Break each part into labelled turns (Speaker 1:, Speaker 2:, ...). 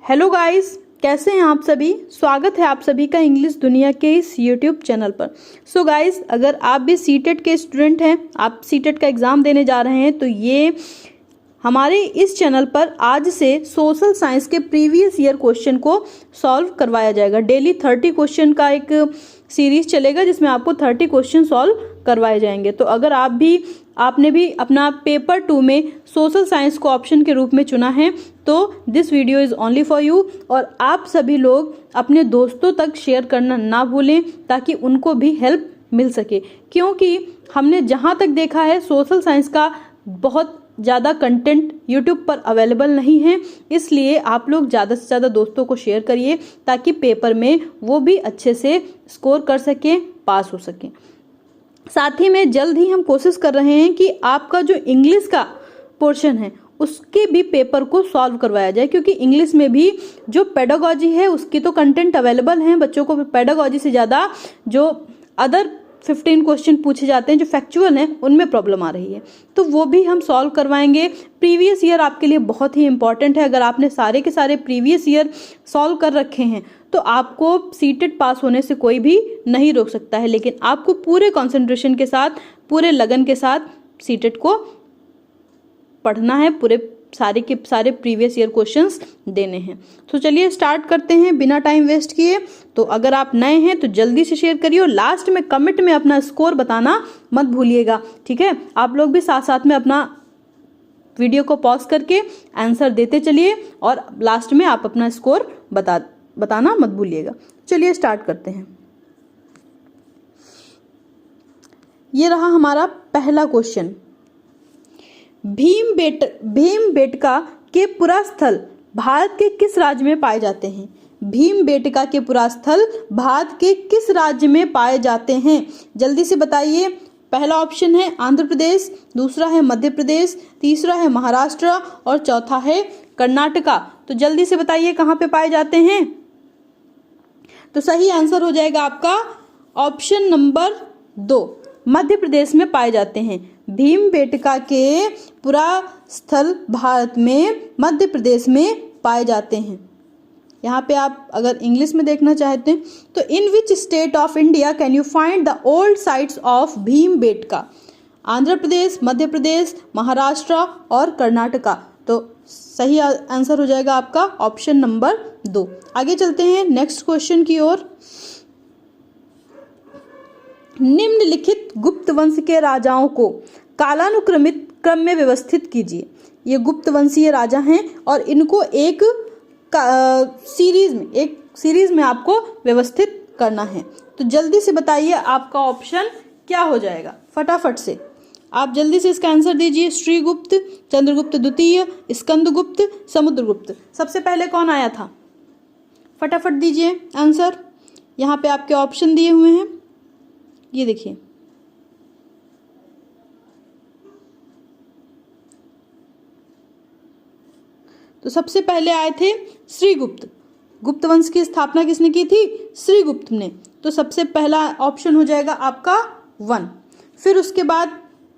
Speaker 1: Hello guys, कैसे हैं आप सभी। स्वागत है आप सभी का इंग्लिश दुनिया के इस यूट्यूब चैनल पर। सो गाइस, अगर आप भी सीटेट के स्टूडेंट हैं, आप सीटेट का एग्ज़ाम देने जा रहे हैं, तो ये हमारे इस चैनल पर आज से सोशल साइंस के प्रीवियस ईयर क्वेश्चन को सॉल्व करवाया जाएगा। डेली 30 क्वेश्चन का एक सीरीज चलेगा जिसमें आपको 30 क्वेश्चन सॉल्व करवाए जाएंगे। तो अगर आपने भी अपना पेपर 2 में सोशल साइंस को ऑप्शन के रूप में चुना है तो this video is only for you. और आप सभी लोग अपने दोस्तों तक शेयर करना ना भूलें ताकि उनको भी हेल्प मिल सके, क्योंकि हमने जहाँ तक देखा है सोशल साइंस का बहुत ज़्यादा कंटेंट यूट्यूब पर अवेलेबल नहीं है। इसलिए आप लोग ज़्यादा से ज़्यादा दोस्तों को शेयर करिए ताकि पेपर में वो भी अच्छे से स्कोर कर सकें, पास हो सकें। साथ ही में जल्द ही हम कोशिश कर रहे हैं कि आपका जो इंग्लिश का पोर्शन है उसके भी पेपर को सॉल्व करवाया जाए, क्योंकि इंग्लिश में भी जो पेडागॉजी है उसकी तो कंटेंट अवेलेबल हैं। बच्चों को पेडागॉजी से ज़्यादा जो अदर 15 क्वेश्चन पूछे जाते हैं जो फैक्चुअल हैं उनमें प्रॉब्लम आ रही है, तो वो भी हम सॉल्व करवाएंगे। प्रीवियस ईयर आपके लिए बहुत ही इंपॉर्टेंट है। अगर आपने सारे के सारे प्रीवियस ईयर सॉल्व कर रखे हैं तो आपको सीटेट पास होने से कोई भी नहीं रोक सकता है, लेकिन आपको पूरे कंसंट्रेशन के साथ, पूरे लगन के साथ सीटेट को पढ़ना है, पूरे सारे के सारे प्रीवियस ईयर क्वेश्चंस देने हैं। तो चलिए स्टार्ट करते हैं बिना टाइम वेस्ट किए। तो अगर आप नए हैं तो जल्दी से शेयर करिए और लास्ट में कमेंट में अपना स्कोर बताना मत भूलिएगा, ठीक है। आप लोग भी साथ साथ में अपना वीडियो को पॉज करके आंसर देते चलिए और लास्ट में आप अपना स्कोर बताना मत भूलिएगा। चलिए स्टार्ट करते हैं। ये रहा हमारा पहला क्वेश्चन। भीमबेटका के पुरा स्थल भारत के किस राज्य में पाए जाते हैं? भीमबेटका के पुरा स्थल भारत के किस राज्य में पाए जाते हैं? जल्दी से बताइए। पहला ऑप्शन है आंध्र प्रदेश, दूसरा है मध्य प्रदेश, तीसरा है महाराष्ट्र और चौथा है कर्नाटका। तो जल्दी से बताइए कहाँ पे पाए जाते हैं। तो सही आंसर हो जाएगा आपका ऑप्शन नंबर 2, मध्य प्रदेश में पाए जाते हैं। भीमबेटका के पुरा स्थल भारत में मध्य प्रदेश में पाए जाते हैं। यहाँ पे आप अगर इंग्लिश में देखना चाहते हैं तो in which state of India can you find the old sites of Bhimbetka? Andhra Pradesh, Madhya Pradesh, Maharashtra और कर्नाटका। तो सही आंसर हो जाएगा आपका ऑप्शन नंबर 2। आगे चलते हैं नेक्स्ट क्वेश्चन की ओर। निम्नलिखित गुप्त वंश के राजाओं को कालानुक्रमित क्रम में व्यवस्थित कीजिए। ये गुप्त वंशीय राजा हैं और इनको एक सीरीज में आपको व्यवस्थित करना है। तो जल्दी से बताइए आपका ऑप्शन क्या हो जाएगा, फटाफट से आप जल्दी से इसका आंसर दीजिए। श्रीगुप्त, चंद्रगुप्त द्वितीय, स्कंदगुप्त, समुद्रगुप्त। सबसे पहले कौन आया था? फटाफट दीजिए आंसर। यहाँ पे आपके ऑप्शन दिए हुए हैं, ये देखिए। तो सबसे पहले आए थे श्रीगुप्त। गुप्त वंश की स्थापना किसने की थी? श्रीगुप्त ने। तो सबसे पहला ऑप्शन हो जाएगा आपका 1। फिर उसके बाद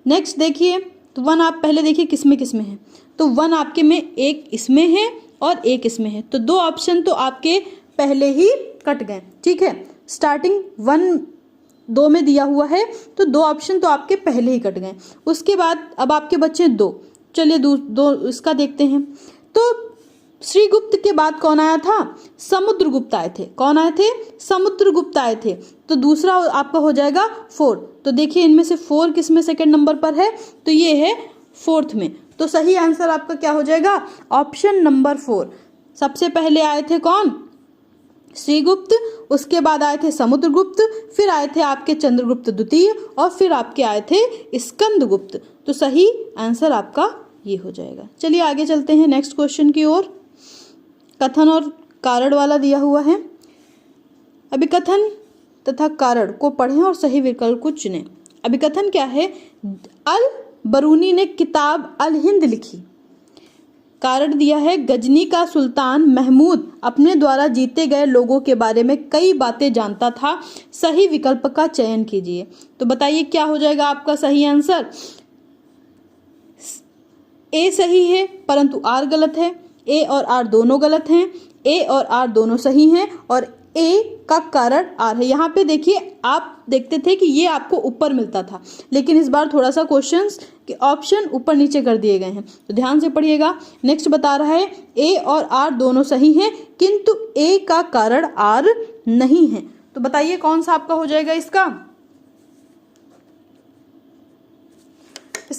Speaker 1: नेक्स्ट देखिए, तो 1 आप पहले देखिए किसमें किसमें है। तो 1 आपके में एक इसमें है और एक इसमें है, तो 2 ऑप्शन तो आपके पहले ही कट गए, ठीक है। स्टार्टिंग 1 2 में दिया हुआ है तो 2 ऑप्शन तो आपके पहले ही कट गए। उसके बाद अब आपके बचे 2। चलिए दो इसका देखते हैं। तो श्रीगुप्त के बाद कौन आया था? समुद्रगुप्त आए थे। कौन आए थे? समुद्रगुप्त आए थे। तो दूसरा आपका हो जाएगा 4। तो देखिए इनमें से 4 किस में सेकंड नंबर पर है? तो ये है 4th में। तो सही आंसर आपका क्या हो जाएगा? Option number 4। सबसे पहले आए थे कौन? श्रीगुप्त, उसके बाद आए थे समुद्रगुप्त, फिर आए थे आपके चंद्रगुप्त द्वितीय और फिर आपके आए थे स्कंदगुप्त। तो सही आंसर आपका ये हो जाएगा। चलिए आगे चलते हैं नेक्स्ट क्वेश्चन की ओर। कथन और कारण वाला दिया हुआ है। अभी कथन तथा कारण को पढ़ें और सही विकल्प को चुनें। अभी कथन क्या है? अल बरूनी ने किताब अल हिंद लिखी। कारण दिया है गजनी का सुल्तान महमूद अपने द्वारा जीते गए लोगों के बारे में कई बातें जानता था। सही विकल्प का चयन कीजिए। तो बताइए क्या हो जाएगा आपका सही आंसर? ए सही है परंतु आर गलत है। ए और आर दोनों गलत हैं, ए और आर दोनों सही हैं और ए का कारण आर है। यहाँ पे देखिए, आप देखते थे कि ये आपको ऊपर मिलता था, लेकिन इस बार थोड़ा सा क्वेश्चंस के ऑप्शन ऊपर नीचे कर दिए गए हैं, तो ध्यान से पढ़िएगा। नेक्स्ट बता रहा है ए और आर दोनों सही हैं किंतु ए का कारण आर नहीं है। तो बताइए कौन सा आपका हो जाएगा इसका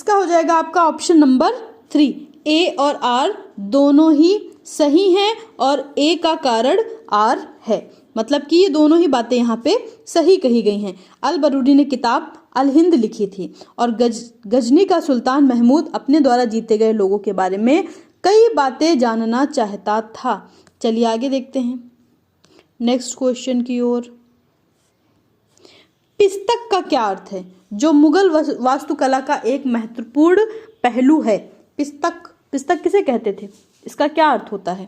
Speaker 1: हो जाएगा आपका ऑप्शन नंबर 3, ए और आर दोनों ही सही हैं और ए का कारण आर है। मतलब कि ये दोनों ही बातें यहाँ पे सही कही गई हैं। अल बरूनी ने किताब अल हिंद लिखी थी और गजनी का सुल्तान महमूद अपने द्वारा जीते गए लोगों के बारे में कई बातें जानना चाहता था। चलिए आगे देखते हैं नेक्स्ट क्वेश्चन की ओर। पिस्तक का क्या अर्थ है, जो मुगल वास्तुकला का एक महत्वपूर्ण पहलू है। पिस्तक किसे कहते थे, इसका क्या अर्थ होता है।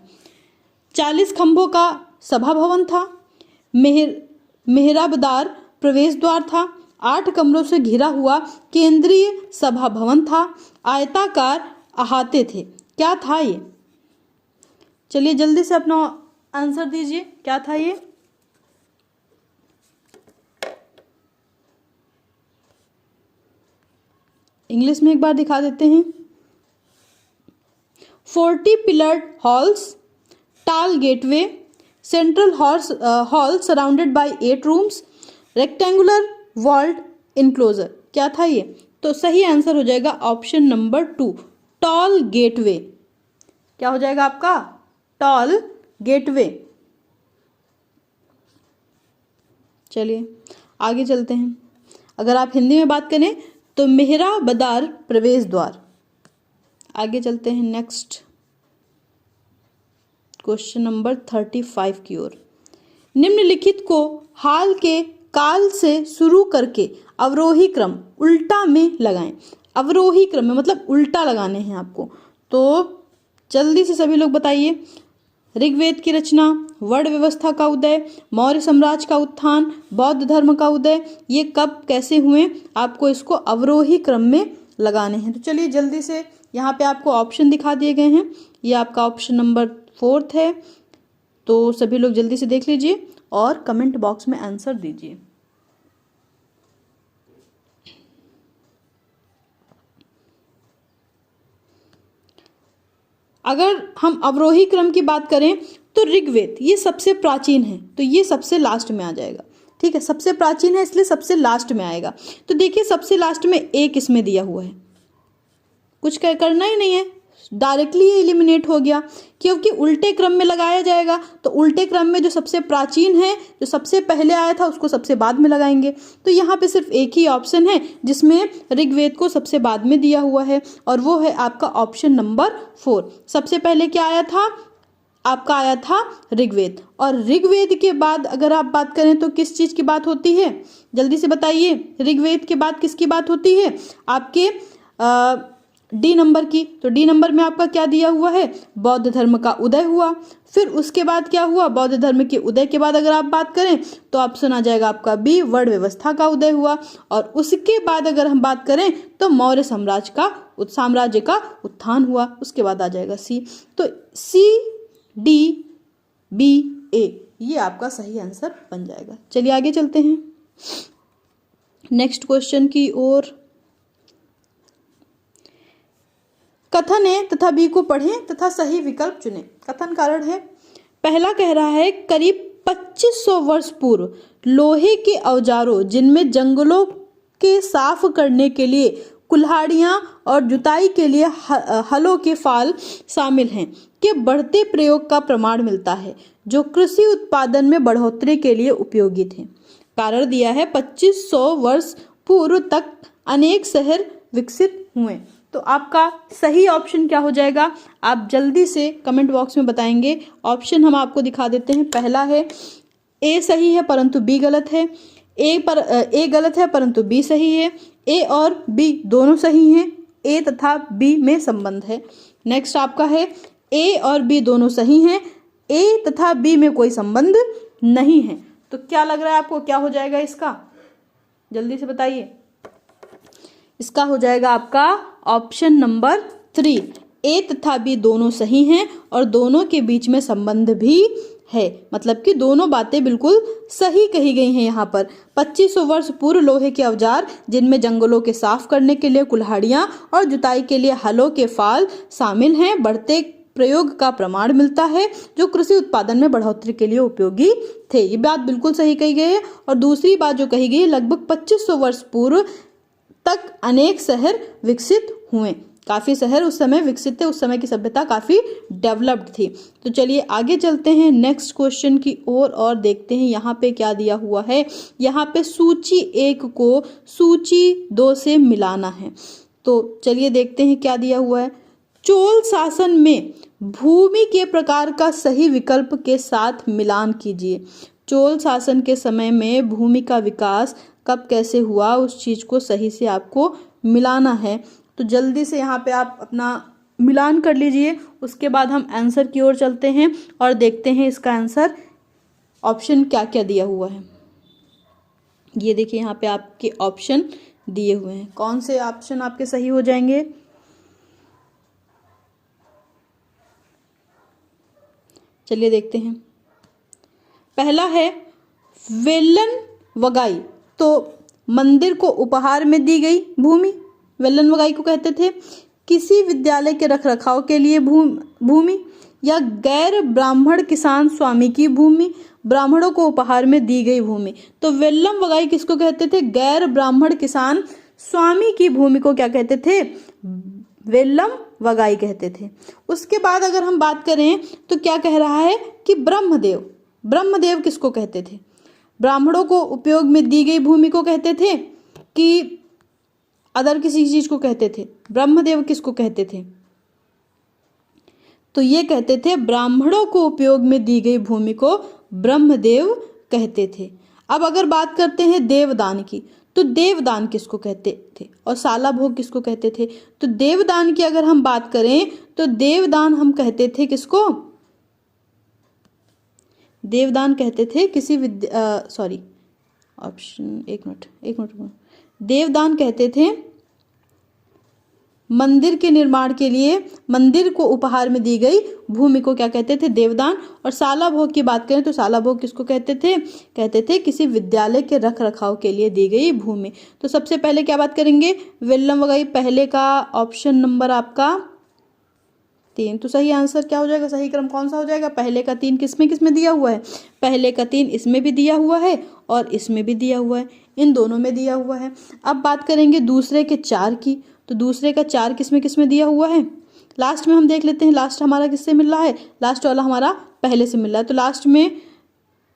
Speaker 1: 40 खंभों का सभा भवन था, मेहराबदार प्रवेश द्वार था, 8 कमरों से घिरा हुआ केंद्रीय सभा भवन था, आयताकार अहाते थे। क्या था ये? चलिए जल्दी से अपना आंसर दीजिए, क्या था ये? इंग्लिश में एक बार दिखा देते हैं। 40 pillared halls, tall gateway, central hall surrounded by 8 rooms, rectangular walled enclosure. क्या था ये? तो सही आंसर हो जाएगा ऑप्शन नंबर 2, टॉल गेटवे। क्या हो जाएगा आपका? Tall gateway. चलिए आगे चलते हैं। अगर आप हिंदी में बात करें तो मेहराबदार प्रवेश द्वार। आगे चलते हैं नेक्स्ट क्वेश्चन नंबर 35 की ओर। निम्नलिखित को हाल के काल से शुरू करके अवरोही क्रम उल्टा में लगाएं। अवरोही क्रम में मतलब उल्टा लगाने हैं आपको, तो जल्दी से सभी लोग बताइए। ऋग्वेद की रचना, वर्ण व्यवस्था का उदय, मौर्य साम्राज्य का उत्थान, बौद्ध धर्म का उदय, ये कब कैसे हुए, आपको इसको अवरोही क्रम में लगाने हैं। तो चलिए जल्दी से, यहाँ पे आपको ऑप्शन दिखा दिए गए हैं। ये आपका ऑप्शन नंबर 4 है, तो सभी लोग जल्दी से देख लीजिए और कमेंट बॉक्स में आंसर दीजिए। अगर हम अवरोही क्रम की बात करें तो ऋग्वेद ये सबसे प्राचीन है, तो ये सबसे लास्ट में आ जाएगा। ठीक है, सबसे प्राचीन है इसलिए सबसे लास्ट में आएगा। तो देखिए सबसे लास्ट में एक इसमें दिया हुआ है, कुछ करना ही नहीं है, डायरेक्टली ये एलिमिनेट हो गया, क्योंकि उल्टे क्रम में लगाया जाएगा। तो उल्टे क्रम में जो सबसे प्राचीन है, जो सबसे पहले आया था, उसको सबसे बाद में लगाएंगे। तो यहाँ पे सिर्फ एक ही ऑप्शन है जिसमें ऋग्वेद को सबसे बाद में दिया हुआ है, और वो है आपका ऑप्शन नंबर 4। सबसे पहले क्या आया था? आपका आया था ऋग्वेद। और ऋग्वेद के बाद अगर आप बात करें तो किस चीज की बात होती है, जल्दी से बताइए। ऋग्वेद के बाद किसकी बात होती है? आपके डी नंबर की। तो डी नंबर में आपका क्या दिया हुआ है? बौद्ध धर्म का उदय हुआ। फिर उसके बाद क्या हुआ? बौद्ध धर्म के उदय के बाद अगर आप बात करें तो ऑप्शन आ जाएगा आपका बी, वर्ण व्यवस्था का उदय हुआ। और उसके बाद अगर हम बात करें तो मौर्य साम्राज्य का उत्थान हुआ। उसके बाद आ जाएगा सी। तो सी डी बी ए ये आपका सही आंसर बन जाएगा। चलिए आगे चलते हैं नेक्स्ट क्वेश्चन की ओर। कथन ए तथा बी को पढ़ें तथा सही विकल्प चुनें। कथन कारण है, पहला कह रहा है करीब 2500 वर्ष पूर्व लोहे के औजारों जिनमें जंगलों के साफ करने के लिए कुल्हाड़ियां और जुताई के लिए हलों के फाल शामिल हैं के बढ़ते प्रयोग का प्रमाण मिलता है, जो कृषि उत्पादन में बढ़ोतरी के लिए उपयोगी थे। कारण दिया है 2500 वर्ष पूर्व तक अनेक शहर विकसित हुए। तो आपका सही ऑप्शन क्या हो जाएगा? आप जल्दी से कमेंट बॉक्स में बताएंगे। ऑप्शन हम आपको दिखा देते हैं। पहला है ए सही है परंतु बी गलत है। ए गलत है परंतु बी सही है। ए और बी दोनों सही हैं। ए तथा बी में संबंध है। नेक्स्ट आपका है ए और बी दोनों सही हैं, ए तथा बी में कोई संबंध नहीं है। तो क्या लग रहा है आपको, क्या हो जाएगा इसका? जल्दी से बताइए। इसका हो जाएगा आपका ऑप्शन नंबर 3, ए तथा बी दोनों सही हैं और दोनों के बीच में संबंध भी है, मतलब कि दोनों बातें बिल्कुल सही कही गई हैं यहाँ पर। 2500 वर्ष पूर्व लोहे के औजार जिनमें जंगलों के साफ करने के लिए कुल्हाड़ियां और जुताई के लिए हलों के फाल शामिल हैं, बढ़ते प्रयोग का प्रमाण मिलता है जो कृषि उत्पादन में बढ़ोतरी के लिए उपयोगी थे। ये बात बिल्कुल सही कही गई है। और दूसरी बात जो कही गई है, लगभग 2500 वर्ष पूर्व तक अनेक शहर विकसित हुए। काफी शहर उस समय विकसित थे, उस समय की सभ्यता काफी डेवलप्ड थी। तो चलिए आगे चलते हैं नेक्स्ट क्वेश्चन की ओर और देखते हैं यहाँ पे क्या दिया हुआ है। यहाँ पे सूची 1 को सूची 2 से मिलाना है। तो चलिए देखते हैं क्या दिया हुआ है। चोल शासन में भूमि के प्रकार का सही विकल्प के साथ मिलान कीजिए। चोल शासन के समय में भूमि का विकास कब कैसे हुआ, उस चीज को सही से आपको मिलाना है। तो जल्दी से यहाँ पे आप अपना मिलान कर लीजिए, उसके बाद हम आंसर की ओर चलते हैं और देखते हैं इसका आंसर ऑप्शन क्या क्या दिया हुआ है। ये देखिए यहाँ पे आपके ऑप्शन दिए हुए हैं, कौन से ऑप्शन आपके सही हो जाएंगे। चलिए देखते हैं। पहला है वेलन वगाई, तो मंदिर को उपहार में दी गई भूमि, वेलन वगाई को कहते थे। किसी विद्यालय के रखरखाव के लिए भूमि, या गैर ब्राह्मण किसान स्वामी की भूमि, ब्राह्मणों को उपहार में दी गई भूमि। तो वेल्लम वगाई किसको कहते थे? गैर ब्राह्मण किसान स्वामी की भूमि को क्या कहते थे? वेल्लम वगाई कहते थे। उसके बाद अगर हम बात करें तो क्या कह रहा है कि ब्रह्मदेव, ब्रह्मदेव किसको कहते थे? ब्राह्मणों को उपयोग में दी गई भूमि को कहते थे कि अदर किसी चीज को कहते थे? ब्रह्मदेव किसको कहते थे? तो ये कहते थे ब्राह्मणों को उपयोग में दी गई भूमि को ब्रह्मदेव कहते थे। अब अगर बात करते हैं देवदान की, तो देवदान किसको कहते थे और साला भोग किसको कहते थे? तो देवदान की अगर हम बात करें तो देवदान हम कहते थे किसको? देवदान कहते थे किसी ऑप्शन एक मिनट देवदान कहते थे मंदिर के निर्माण के लिए, मंदिर को उपहार में दी गई भूमि को क्या कहते थे? देवदान। और साला भोग की बात करें तो साला भोग किसको कहते थे? कहते थे किसी विद्यालय के रख रखाव के लिए दी गई भूमि। तो सबसे पहले क्या बात करेंगे? वेल्लम वगाई, पहले का ऑप्शन नंबर आपका 3। तो सही आंसर क्या हो जाएगा? सही क्रम कौन सा हो जाएगा? पहले का 3 किसमें दिया हुआ है? पहले का 3 इसमें भी दिया हुआ है और इसमें भी दिया हुआ है, इन दोनों में दिया हुआ है। अब बात करेंगे दूसरे के 4 की, तो दूसरे का 4 किसमें दिया हुआ है? लास्ट में हम देख लेते हैं लास्ट हमारा किससे मिल रहा है। लास्ट वाला हमारा पहले से मिल रहा है, तो लास्ट में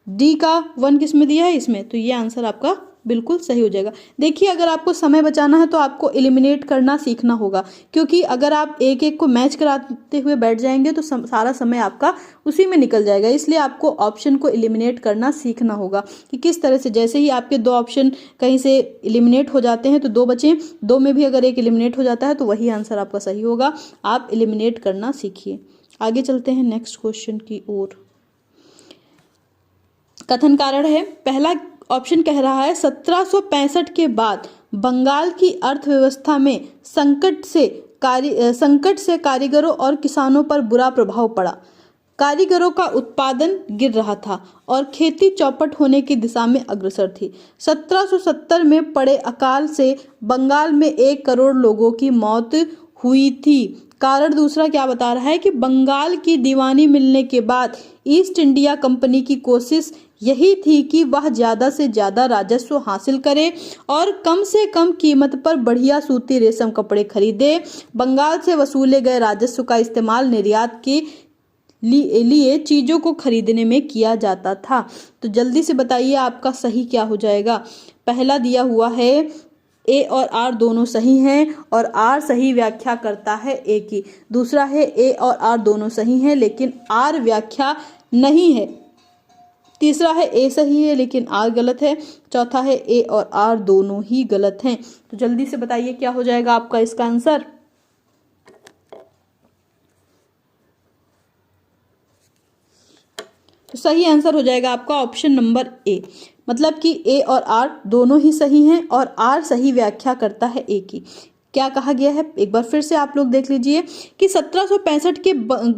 Speaker 1: डी का 1 किसमें दिया है? इसमें। तो ये आंसर आपका बिल्कुल सही हो जाएगा। देखिए अगर आपको समय बचाना है तो आपको एलिमिनेट करना सीखना होगा, क्योंकि अगर आप एक एक को मैच कराते हुए बैठ जाएंगे तो सारा समय आपका उसी में निकल जाएगा। इसलिए आपको ऑप्शन को एलिमिनेट करना सीखना होगा कि किस तरह से, जैसे ही आपके 2 ऑप्शन कहीं से एलिमिनेट हो जाते हैं तो 2 बचे, 2 में भी अगर एक एलिमिनेट हो जाता है तो वही आंसर आपका सही होगा। आप एलिमिनेट करना सीखिए। आगे चलते हैं नेक्स्ट क्वेश्चन की ओर। कथन कारण है, पहला ऑप्शन कह रहा है 1765 के बाद बंगाल की अर्थव्यवस्था में संकट से कारीगरों और किसानों पर बुरा प्रभाव पड़ा। कारीगरों का उत्पादन गिर रहा था और खेती चौपट होने की दिशा में अग्रसर थी। 1770 में पड़े अकाल से बंगाल में 1 करोड़ लोगों की मौत हुई थी। कारण दूसरा क्या बता रहा है कि बंगाल की दीवानी मिलने के बाद ईस्ट इंडिया कंपनी की कोशिश यही थी कि वह ज्यादा से ज्यादा राजस्व हासिल करे और कम से कम कीमत पर बढ़िया सूती रेशम कपड़े खरीदे। बंगाल से वसूले गए राजस्व का इस्तेमाल निर्यात के लिए चीजों को खरीदने में किया जाता था। तो जल्दी से बताइए आपका सही क्या हो जाएगा। पहला दिया हुआ है ए और आर दोनों सही हैं और आर सही व्याख्या करता है ए की। दूसरा है ए और आर दोनों सही हैं लेकिन आर व्याख्या नहीं है। तीसरा है ए सही है लेकिन आर गलत है। चौथा है ए और आर दोनों ही गलत हैं। तो जल्दी से बताइए क्या हो जाएगा आपका इसका आंसर। तो सही आंसर हो जाएगा आपका ऑप्शन नंबर ए, मतलब कि ए और आर दोनों ही सही हैं और आर सही व्याख्या करता है ए की। क्या कहा गया है, एक बार फिर से आप लोग देख लीजिए कि 1765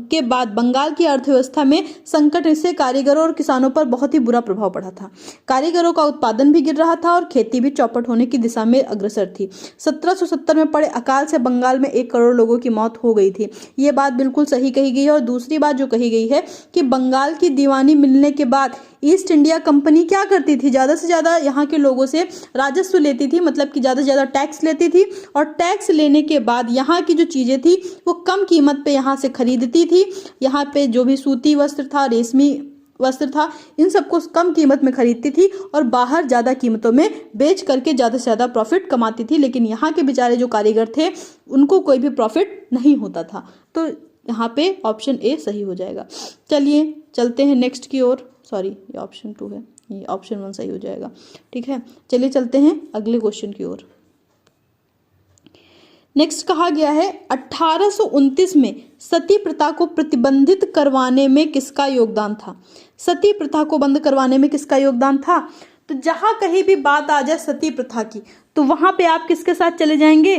Speaker 1: के बाद बंगाल की अर्थव्यवस्था में संकट से कारीगरों और किसानों पर बहुत ही बुरा प्रभाव पड़ा था। कारीगरों का उत्पादन भी गिर रहा था और खेती भी चौपट होने की दिशा में अग्रसर थी। 1770 में पड़े अकाल से बंगाल में 1 करोड़ लोगों की मौत हो गई थी। ये बात बिल्कुल सही कही गई है। और दूसरी बात जो कही गई है कि बंगाल की दीवानी मिलने के बाद ईस्ट इंडिया कंपनी क्या करती थी, ज्यादा से ज्यादा यहाँ के लोगों से राजस्व लेती थी, मतलब कि ज्यादा से ज्यादा टैक्स लेती थी, और टैक्स लेने के बाद यहाँ की जो चीजें थी वो कम कीमत पे यहाँ से खरीदती थी। यहाँ पे जो भी सूती वस्त्र था, रेशमी वस्त्र था, इन सबको कम कीमत में खरीदती थी और बाहर ज्यादा कीमतों में बेच करके ज्यादा से ज्यादा प्रॉफिट कमाती थी। लेकिन यहाँ के बेचारे जो कारीगर थे उनको कोई भी प्रॉफिट नहीं होता था। तो यहाँ पे ऑप्शन ए सही हो जाएगा। चलिए चलते हैं नेक्स्ट की ओर। सॉरी, ये ऑप्शन 2 है, ये ऑप्शन 1 सही हो जाएगा। ठीक है, चलिए चलते हैं अगले क्वेश्चन की ओर। नेक्स्ट कहा गया है 1829 में सती प्रथा को प्रतिबंधित करवाने में किसका योगदान था। सती प्रथा को बंद करवाने में किसका योगदान था। तो जहां कहीं भी बात आ जाए सती प्रथा की तो वहां पे आप किसके साथ चले जाएंगे,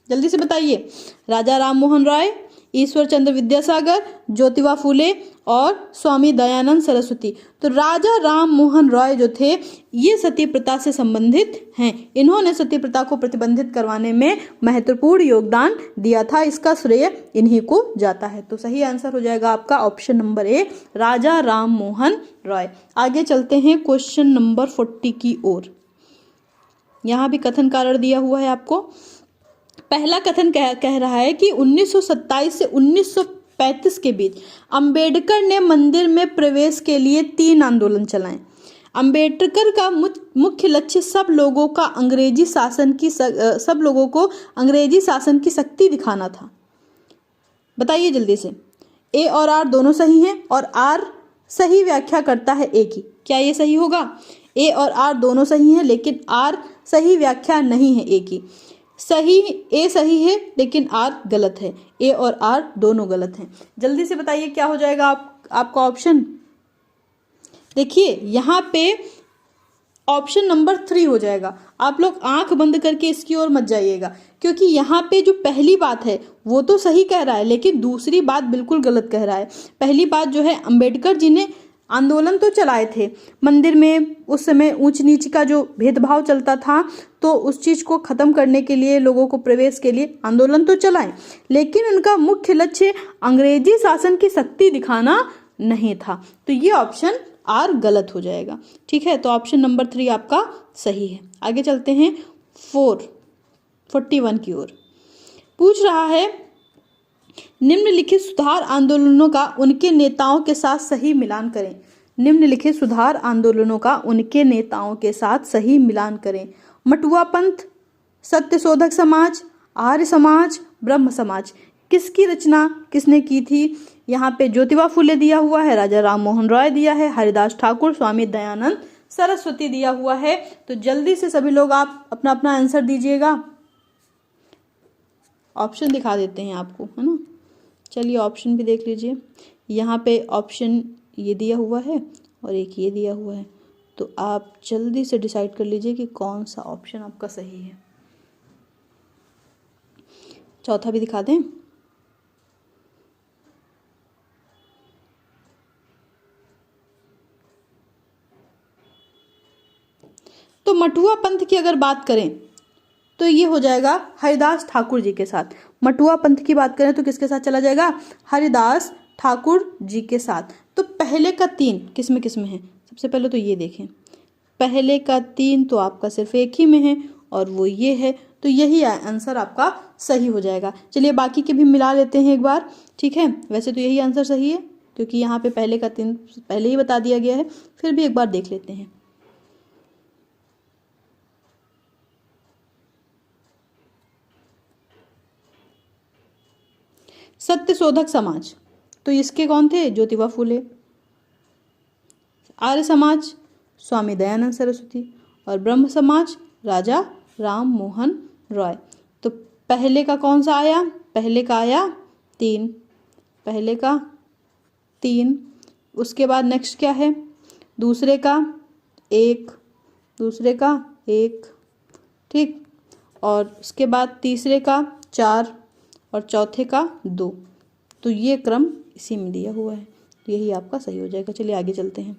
Speaker 1: जल्दी से बताइए। राजा राम मोहन राय, ईश्वर चंद्र विद्यासागर, ज्योतिबा फूले और स्वामी दयानंद सरस्वती। तो राजा राम मोहन रॉय जो थे ये सती प्रथा से संबंधित हैं। इन्होंने सती प्रथा को प्रतिबंधित करवाने में महत्वपूर्ण योगदान दिया था। इसका श्रेय इन्हीं को जाता है। तो सही आंसर हो जाएगा आपका ऑप्शन नंबर ए, राजा राम मोहन रॉय। आगे चलते हैं क्वेश्चन नंबर 40 की ओर। यहाँ भी कथन कारण दिया हुआ है आपको। पहला कथन कह रहा है कि 1927 से 1935 के बीच अंबेडकर ने मंदिर में प्रवेश के लिए 3 आंदोलन चलाए। अंबेडकर का मुख्य लक्ष्य सब लोगों को अंग्रेजी शासन की शक्ति दिखाना था। बताइए जल्दी से। ए और आर दोनों सही हैं और आर सही व्याख्या करता है ए की। क्या ये सही होगा? ए और आर दोनों सही हैं लेकिन आर सही व्याख्या नहीं है ए की। सही ए सही है लेकिन आर गलत है। ए और आर दोनों गलत हैं। जल्दी से बताइए क्या हो जाएगा आपका ऑप्शन। देखिए यहाँ पे ऑप्शन नंबर 3 हो जाएगा। आप लोग आंख बंद करके इसकी ओर मत जाइएगा क्योंकि यहाँ पे जो पहली बात है वो तो सही कह रहा है लेकिन दूसरी बात बिल्कुल गलत कह रहा है। पहली बात जो है, अंबेडकर जी ने आंदोलन तो चलाए थे मंदिर में। उस समय ऊंच नीच का जो भेदभाव चलता था तो उस चीज को खत्म करने के लिए, लोगों को प्रवेश के लिए आंदोलन तो चलाए, लेकिन उनका मुख्य लक्ष्य अंग्रेजी शासन की शक्ति दिखाना नहीं था। तो ये ऑप्शन आर गलत हो जाएगा। ठीक है, तो ऑप्शन नंबर 3 आपका सही है। आगे चलते हैं 41 की ओर। पूछ रहा है निम्नलिखित सुधार आंदोलनों का उनके नेताओं के साथ सही मिलान करें। निम्नलिखित सुधार आंदोलनों का उनके नेताओं के साथ सही मिलान करें। मटुआ पंथ, सत्यशोधक समाज, आर्य समाज, ब्रह्म समाज। किसकी रचना किसने की थी? यहाँ पे ज्योतिबा फूले दिया हुआ है, राजा राम मोहन रॉय दिया है, हरिदास ठाकुर, स्वामी दयानंद सरस्वती दिया हुआ है। तो जल्दी से सभी लोग आप अपना अपना आंसर दीजिएगा। ऑप्शन दिखा देते हैं आपको, है ना। चलिए ऑप्शन भी देख लीजिए। यहाँ पे ऑप्शन ये दिया हुआ है और एक ये दिया हुआ है। तो आप जल्दी से डिसाइड कर लीजिए कि कौन सा ऑप्शन आपका सही है। चौथा भी दिखा दें। तो मटुआ पंथ की अगर बात करें तो ये हो जाएगा हरिदास ठाकुर जी के साथ। मटुआ पंथ की बात करें तो किसके साथ चला जाएगा? हरिदास ठाकुर जी के साथ। तो पहले का 3 किस में है? सबसे पहले तो ये देखें, पहले का 3 तो आपका सिर्फ एक ही में है और वो ये है। तो यही आंसर आपका सही हो जाएगा। चलिए बाकी के भी मिला लेते हैं एक बार। ठीक है, वैसे तो यही आंसर सही है क्योंकि यहाँ पे पहले का 3 पहले ही बता दिया गया है, फिर भी एक बार देख लेते हैं। सत्यशोधक समाज, तो इसके कौन थे? ज्योतिबा फूले। आर्य समाज स्वामी दयानंद सरस्वती और ब्रह्म समाज राजा राम मोहन रॉय। तो पहले का कौन सा आया? पहले का आया 3, पहले का 3। उसके बाद नेक्स्ट क्या है? दूसरे का 1, दूसरे का 1। ठीक, और उसके बाद तीसरे का 4 और चौथे का 2। तो ये क्रम इसी में दिया हुआ है, यही आपका सही हो जाएगा। चलिए आगे चलते हैं।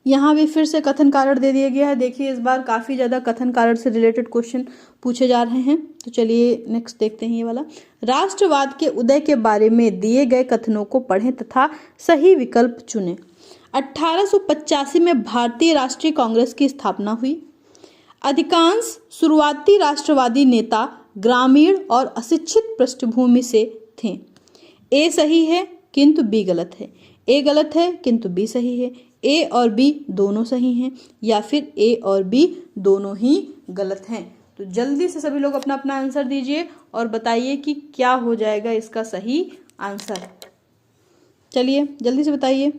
Speaker 1: यहाँ भी फिर से कथन कारण दे दिया गया है। देखिए इस बार काफ़ी ज़्यादा कथन कारण से रिलेटेड क्वेश्चन पूछे जा रहे हैं। तो चलिए नेक्स्ट देखते हैं ये वाला। राष्ट्रवाद के उदय के बारे में दिए गए कथनों को पढ़ें तथा सही विकल्प चुनें। 1885 में भारतीय राष्ट्रीय कांग्रेस की स्थापना हुई। अधिकांश शुरुआती राष्ट्रवादी नेता ग्रामीण और अशिक्षित पृष्ठभूमि से थे। ए सही है किंतु बी गलत है। ए गलत है किंतु बी सही है। ए और बी दोनों सही हैं या फिर ए और बी दोनों ही गलत हैं। तो जल्दी से सभी लोग अपना अपना आंसर दीजिए और बताइए कि क्या हो जाएगा इसका सही आंसर। चलिए जल्दी से बताइए।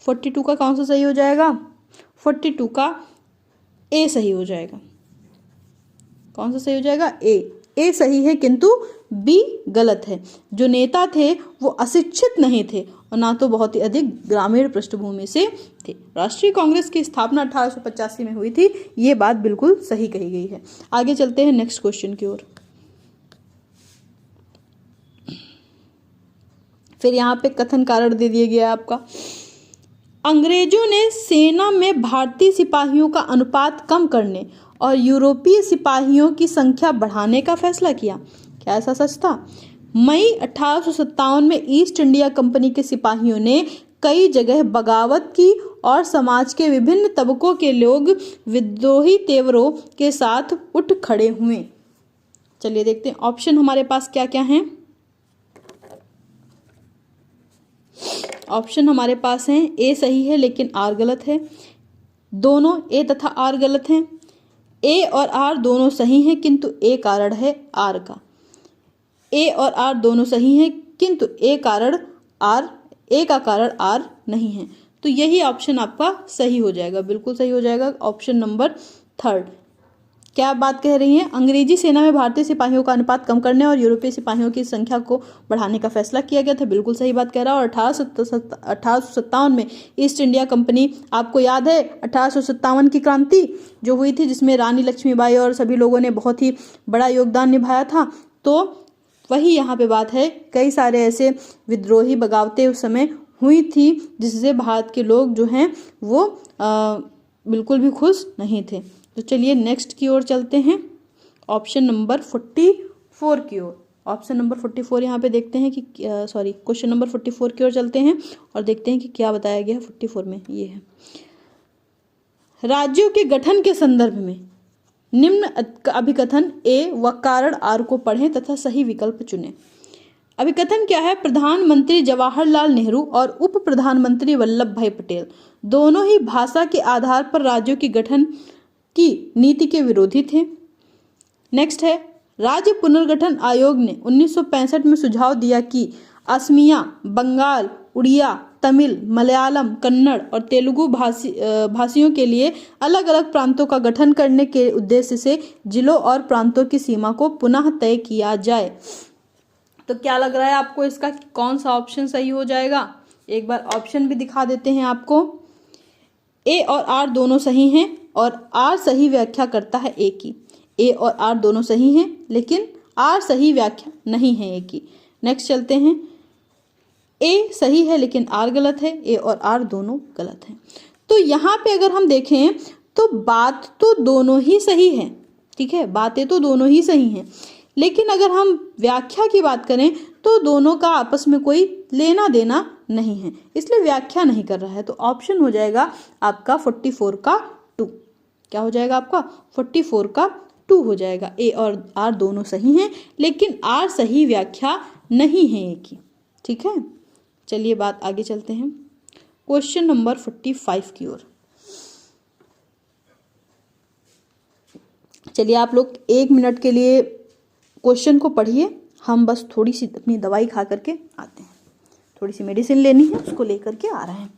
Speaker 1: 42 का कौन सा सही हो जाएगा? 42 का ए सही हो जाएगा। कौन सा सही हो जाएगा? ए। ए सही है किंतु बी गलत है। जो नेता थे वो अशिक्षित नहीं थे और ना तो बहुत ही अधिक ग्रामीण पृष्ठभूमि से थे। राष्ट्रीय कांग्रेस की स्थापना 1885 में हुई थी, ये बात बिल्कुल सही कही गई है। आगे चलते हैं नेक्स्ट क्वेश्चन की ओर। फिर यहाँ पे कथन कारण दे दिया गया आपका। अंग्रेजों ने सेना में भारतीय सिपाहियों का अनुपात कम करने और यूरोपीय सिपाहियों की संख्या बढ़ाने का फैसला किया। क्या ऐसा सच था? मई 1857 में ईस्ट इंडिया कंपनी के सिपाहियों ने कई जगह बगावत की और समाज के विभिन्न तबकों के लोग विद्रोही तेवरों के साथ उठ खड़े हुए। चलिए देखते हैं ऑप्शन हमारे पास क्या क्या हैं। ऑप्शन हमारे पास हैं ए सही है लेकिन आर गलत है। दोनों ए तथा आर गलत हैं। ए और आर दोनों सही हैं किंतु ए कारण है आर का। ए और आर दोनों सही हैं किंतु ए का कारण आर नहीं है। तो यही ऑप्शन आपका सही हो जाएगा, बिल्कुल सही हो जाएगा। Option number 3। क्या बात कह रही हैं? अंग्रेजी सेना में भारतीय सिपाहियों का अनुपात कम करने और यूरोपीय सिपाहियों की संख्या को बढ़ाने का फैसला किया गया था। बिल्कुल सही बात कह रहा है। और 1857 में ईस्ट इंडिया कंपनी, आपको याद है 1857 की क्रांति जो हुई थी जिसमें रानी लक्ष्मीबाई और सभी लोगों ने बहुत ही बड़ा योगदान निभाया था। तो वही यहाँ पे बात है, कई सारे ऐसे विद्रोही बगावतें उस समय हुई थी जिससे भारत के लोग जो हैं वो बिल्कुल भी खुश नहीं थे। तो चलिए नेक्स्ट की ओर चलते हैं, ऑप्शन नंबर 44 की ओर। ऑप्शन नंबर 44 यहाँ पे देखते हैं कि क्वेश्चन नंबर 44 की ओर चलते हैं और देखते हैं कि क्या बताया गया है 44 में। ये है, राज्यों के गठन के संदर्भ में निम्न अभिकथन ए व कारण आर को पढ़ें तथा सही विकल्प चुनें। अभिकथन क्या है? प्रधानमंत्री जवाहरलाल नेहरू और उप प्रधानमंत्री वल्लभ भाई पटेल दोनों ही भाषा के आधार पर राज्यों के गठन की नीति के विरोधी थे। नेक्स्ट है, राज्य पुनर्गठन आयोग ने 1965 में सुझाव दिया कि असमिया, बंगाल, उड़िया, तमिल, मलयालम, कन्नड़ और तेलुगु भाषियों के लिए अलग अलग प्रांतों का गठन करने के उद्देश्य से जिलों और प्रांतों की सीमा को पुनः तय किया जाए। तो क्या लग रहा है आपको इसका कौन सा ऑप्शन सही हो जाएगा? एक बार ऑप्शन भी दिखा देते हैं आपको। ए और आर दोनों सही हैं और आर सही व्याख्या करता है ए की। ए और आर दोनों सही हैं लेकिन आर सही व्याख्या नहीं है ए की। नेक्स्ट चलते हैं, ए सही है लेकिन आर गलत है। ए और आर दोनों गलत हैं। तो यहाँ पे अगर हम देखें तो बात तो दोनों ही सही है, ठीक है, बातें तो दोनों ही सही हैं, लेकिन अगर हम व्याख्या की बात करें तो दोनों का आपस में कोई लेना देना नहीं है, इसलिए व्याख्या नहीं कर रहा है। तो ऑप्शन हो जाएगा आपका 44 का 2। क्या हो जाएगा आपका? 44 का 2 हो जाएगा। ए और आर दोनों सही हैं लेकिन आर सही व्याख्या नहीं है ए की, ठीक है। चलिए बात आगे चलते हैं क्वेश्चन नंबर 45 की ओर। चलिए आप लोग 1 मिनट के लिए क्वेश्चन को पढ़िए, हम बस थोड़ी सी अपनी दवाई खा करके आते हैं, थोड़ी सी मेडिसिन लेनी है उसको लेकर के आ रहे हैं।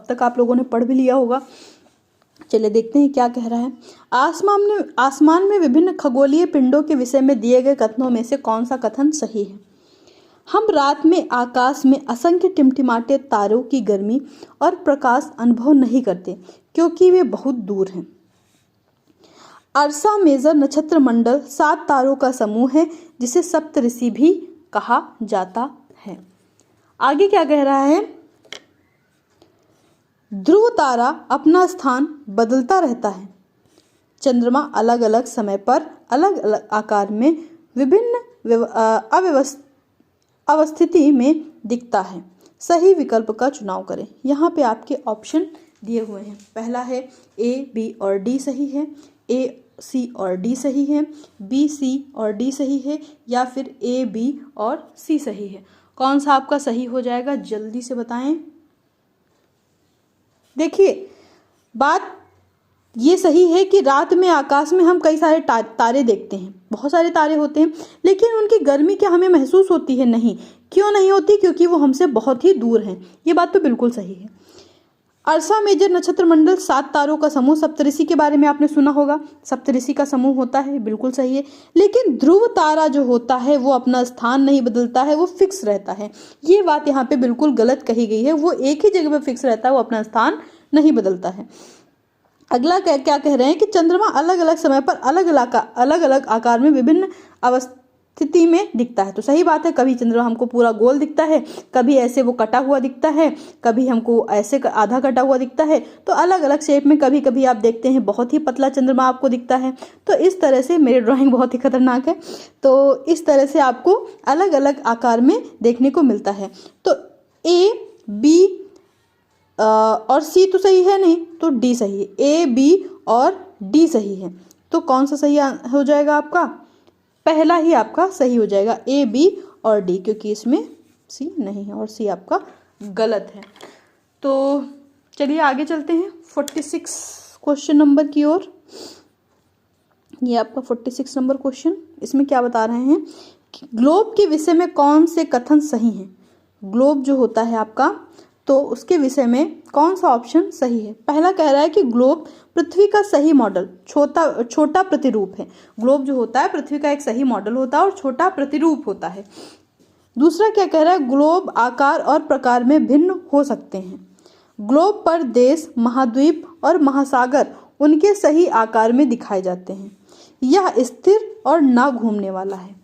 Speaker 1: तक आप लोगों ने पढ़ भी लिया होगा। चलिए देखते हैं क्या कह रहा है। आसमान में विभिन्न खगोलीय पिंडों के विषय में दिए गए कथनों में से कौन सा कथन सही है? हम रात में आकाश में असंख्य टिमटिमाते तारों की गर्मी और प्रकाश अनुभव नहीं करते क्योंकि वे बहुत दूर हैं। अर्सा मेजर नक्षत्र मंडल 7 तारों का समूह है जिसे सप्तऋषि भी कहा जाता है। आगे क्या कह रहा है? ध्रुव तारा अपना स्थान बदलता रहता है। चंद्रमा अलग अलग समय पर अलग अलग आकार में विभिन्न अवस्थिति में दिखता है। सही विकल्प का चुनाव करें। यहाँ पे आपके ऑप्शन दिए हुए हैं। पहला है ए, बी और डी सही है, ए, सी और डी सही है, बी, सी और डी सही है, या फिर ए, बी और सी सही है। कौन सा आपका सही हो जाएगा जल्दी से बताएं। देखिए बात ये सही है कि रात में आकाश में हम कई सारे तारे देखते हैं, बहुत सारे तारे होते हैं, लेकिन उनकी गर्मी क्या हमें महसूस होती है? नहीं। क्यों नहीं होती? क्योंकि वो हमसे बहुत ही दूर हैं। ये बात तो बिल्कुल सही है। अर्सा मेजर नक्षत्र मंडल 7 तारों का समूह, सप्तऋषि के बारे में आपने सुना होगा, सप्तऋषि का समूह होता है, बिल्कुल सही है। लेकिन ध्रुव तारा जो होता है वो अपना स्थान नहीं बदलता है, वो फिक्स रहता है। ये बात यहाँ पे बिल्कुल गलत कही गई है। वो एक ही जगह पे फिक्स रहता है, वो अपना स्थान नहीं बदलता है। अगला क्या कह रहे हैं कि चंद्रमा अलग अलग समय पर अलग अलग आकार में विभिन्न अवस्थिति में दिखता है। तो सही बात है, कभी चंद्रमा हमको पूरा गोल दिखता है, कभी ऐसे वो कटा हुआ दिखता है, कभी हमको ऐसे आधा कटा हुआ दिखता है। तो अलग अलग शेप में कभी कभी आप देखते हैं बहुत ही पतला चंद्रमा आपको दिखता है। तो इस तरह से, मेरी ड्राइंग बहुत ही खतरनाक है, तो इस तरह से आपको अलग अलग आकार में देखने को मिलता है। तो ए, बी और सी तो सही है नहीं, तो डी सही है। ए, बी और डी सही है। तो कौन सा सही हो जाएगा आपका? पहला ही आपका सही हो जाएगा, ए, बी और डी, क्योंकि इसमें सी नहीं है और सी आपका गलत है। तो चलिए आगे चलते हैं 46 क्वेश्चन नंबर की ओर। ये आपका 46 नंबर क्वेश्चन, इसमें क्या बता रहे हैं कि ग्लोब के विषय में कौन से कथन सही हैं? ग्लोब जो होता है आपका, तो उसके विषय में कौन सा ऑप्शन सही है? पहला कह रहा है कि ग्लोब पृथ्वी का सही मॉडल, छोटा प्रतिरूप है। ग्लोब जो होता है पृथ्वी का एक सही मॉडल होता है और छोटा प्रतिरूप होता है। दूसरा क्या कह रहा है? ग्लोब आकार और प्रकार में भिन्न हो सकते हैं। ग्लोब पर देश, महाद्वीप और महासागर उनके सही आकार में दिखाए जाते हैं। यह स्थिर और ना घूमने वाला है।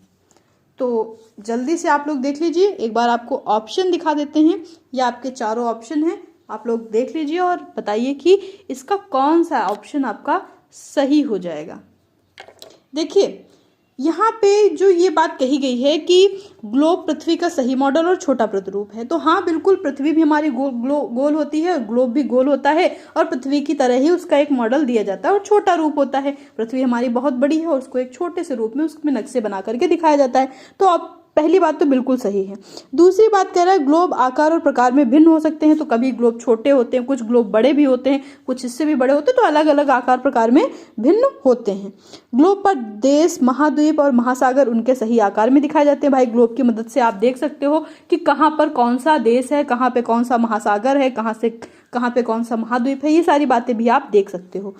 Speaker 1: तो जल्दी से आप लोग देख लीजिए, एक बार आपको ऑप्शन दिखा देते हैं। ये आपके चारों ऑप्शन हैं, आप लोग देख लीजिए और बताइए कि इसका कौन सा ऑप्शन आपका सही हो जाएगा। देखिए यहाँ पे जो ये बात कही गई है कि ग्लोब पृथ्वी का सही मॉडल और छोटा प्रतिरूप है, तो हाँ बिल्कुल, पृथ्वी भी हमारी गोल होती है, ग्लोब भी गोल होता है और पृथ्वी की तरह ही उसका एक मॉडल दिया जाता है और छोटा रूप होता है। पृथ्वी हमारी बहुत बड़ी है और उसको एक छोटे से रूप में उसमें नक्शे बना करके दिखाया जाता है। तो आप पहली बात तो बिल्कुल सही है। दूसरी बात कह रहा है ग्लोब आकार और प्रकार में भिन्न हो सकते हैं, तो कभी ग्लोब छोटे होते हैं, कुछ ग्लोब बड़े भी होते हैं, कुछ इससे भी बड़े होते हैं, तो अलग अलग आकार प्रकार में भिन्न होते हैं। ग्लोब पर देश, महाद्वीप और महासागर उनके सही आकार में दिखाए जाते हैं। भाई ग्लोब की मदद से आप देख सकते हो कि कहाँ पर कौन सा देश है, कहाँ पे कौन सा महासागर है, कहाँ पे कौन सा महाद्वीप है, ये सारी बातें भी आप देख सकते हो।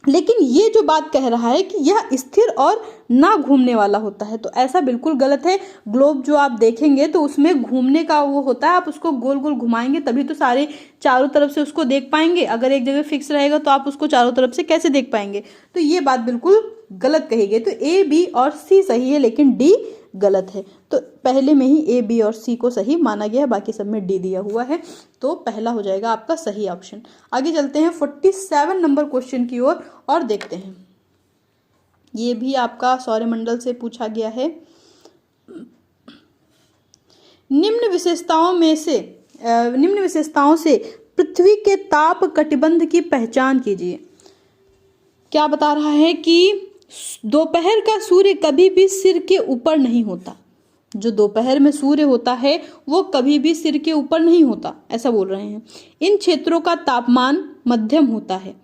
Speaker 1: लेकिन ये जो बात कह रहा है कि यह स्थिर और ना घूमने वाला होता है, तो ऐसा बिल्कुल गलत है। ग्लोब जो आप देखेंगे तो उसमें घूमने का वो होता है, आप उसको गोल गोल घुमाएंगे तभी तो सारे चारों तरफ से उसको देख पाएंगे। अगर एक जगह फिक्स रहेगा तो आप उसको चारों तरफ से कैसे देख पाएंगे? तो ये बात बिल्कुल गलत कही गई। तो ए, बी और सी सही है, लेकिन डी गलत है। तो पहले में ही ए, बी और सी को सही माना गया है, बाकी सब में डी दिया हुआ है, तो पहला हो जाएगा आपका सही ऑप्शन। आगे चलते हैं 47 नंबर क्वेश्चन की ओर और देखते हैं। ये भी आपका सौरमंडल से पूछा गया है। निम्न विशेषताओं से पृथ्वी के ताप कटिबंध की पहचान कीजिए। क्या बता रहा है कि दोपहर का सूर्य कभी भी सिर के ऊपर नहीं होता। जो दोपहर में सूर्य होता है वो कभी भी सिर के ऊपर नहीं होता, ऐसा बोल रहे हैं। इन क्षेत्रों का तापमान मध्यम होता है।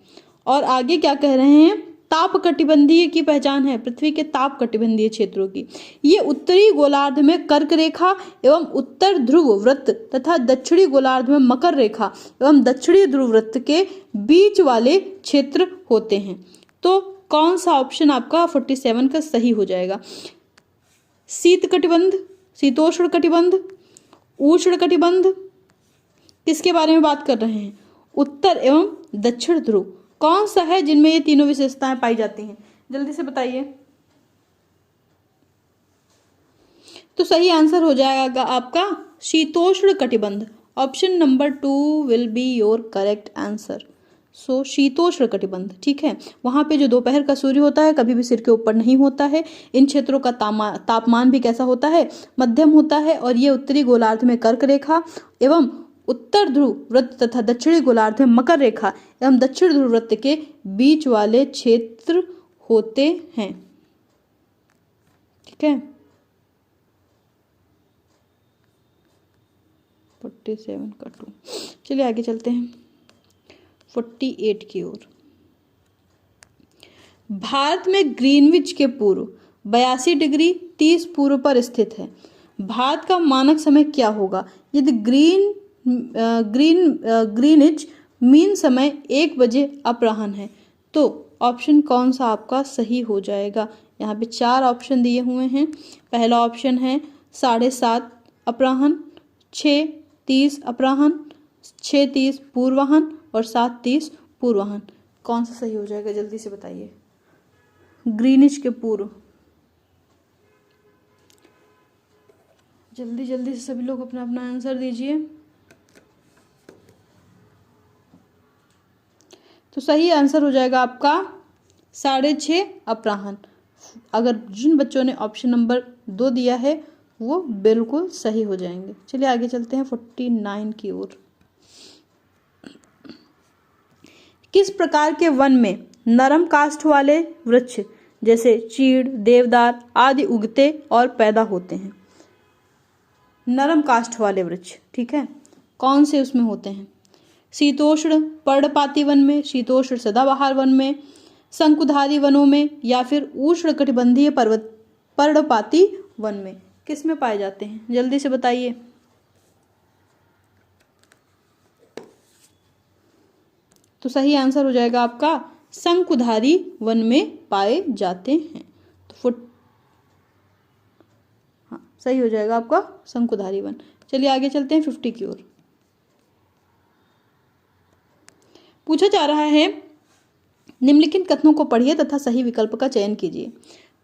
Speaker 1: और आगे क्या कह रहे हैं? ताप कटिबंधीय की पहचान है, पृथ्वी के ताप कटिबंधीय क्षेत्रों की। ये उत्तरी गोलार्ध में कर्क रेखा एवं उत्तर ध्रुव वृत्त तथा दक्षिणी गोलार्ध में मकर रेखा एवं दक्षिणी ध्रुव वृत्त के बीच वाले क्षेत्र होते हैं। तो कौन सा ऑप्शन आपका 47 का सही हो जाएगा? शीत कटिबंध, शीतोष्ण कटिबंध, उष्ण कटिबंध, किसके बारे में बात कर रहे हैं? उत्तर एवं दक्षिण ध्रुव। कौन सा है जिनमें ये तीनों विशेषताएं पाई जाती हैं? जल्दी से बताइए। तो सही आंसर हो जाएगा आपका शीतोष्ण कटिबंध। Option number 2 will be your correct answer. So शीतोष्ण कटिबंध, ठीक है। वहां पे जो दोपहर का सूर्य होता है कभी भी सिर के ऊपर नहीं होता है। इन क्षेत्रों का तापमान भी कैसा होता है? मध्यम होता है। और ये उत्तरी गोलार्ध में कर्क रेखा एवं उत्तर ध्रुव वृत्त तथा दक्षिणी गोलार्ध में मकर रेखा एवं दक्षिण ध्रुव वृत्त के बीच वाले क्षेत्र होते हैं, ठीक है। 47 का 2। चलिए आगे चलते हैं 48 की ओर। भारत में ग्रीनविच के पूर्व 82 डिग्री 30 पूर्व पर स्थित है। भारत का मानक समय क्या होगा यदि ग्रीनिच मीन समय 1 बजे अपराह्न है? तो ऑप्शन कौन सा आपका सही हो जाएगा? यहाँ पे 4 ऑप्शन दिए हुए हैं। पहला ऑप्शन है 7:30 अपराह्न, 6:30 अपराह्न, 6:30 पूर्वाह्न और 7:30 पूर्वाह्न। कौन सा सही हो जाएगा? जल्दी से बताइए। ग्रीनिच के पूर्व, जल्दी जल्दी से सभी लोग अपना अपना आंसर दीजिए। तो सही आंसर हो जाएगा आपका 6:30 अपराह्न। अगर जिन बच्चों ने ऑप्शन नंबर 2 दिया है वो बिल्कुल सही हो जाएंगे। चलिए आगे चलते हैं 49 की ओर। किस प्रकार के वन में नरम काष्ठ वाले वृक्ष जैसे चीड़, देवदार आदि उगते और पैदा होते हैं? नरम काष्ठ वाले वृक्ष, ठीक है। कौन से उसमें होते हैं? शीतोष्ण पर्णपाती वन में, शीतोष्ण सदाबहार वन में, शंकुधारी वनों में या फिर उष्ण कटिबंधीय पर्णपाती वन में? किस में पाए जाते हैं? जल्दी से बताइए। तो सही आंसर हो जाएगा आपका शंकुधारी वन में पाए जाते हैं। तो हाँ सही हो जाएगा आपका शंकुधारी वन। चलिए आगे चलते हैं 50 की ओर। पूछा जा रहा है निम्नलिखित कथनों को पढ़िए तथा सही विकल्प का चयन कीजिए।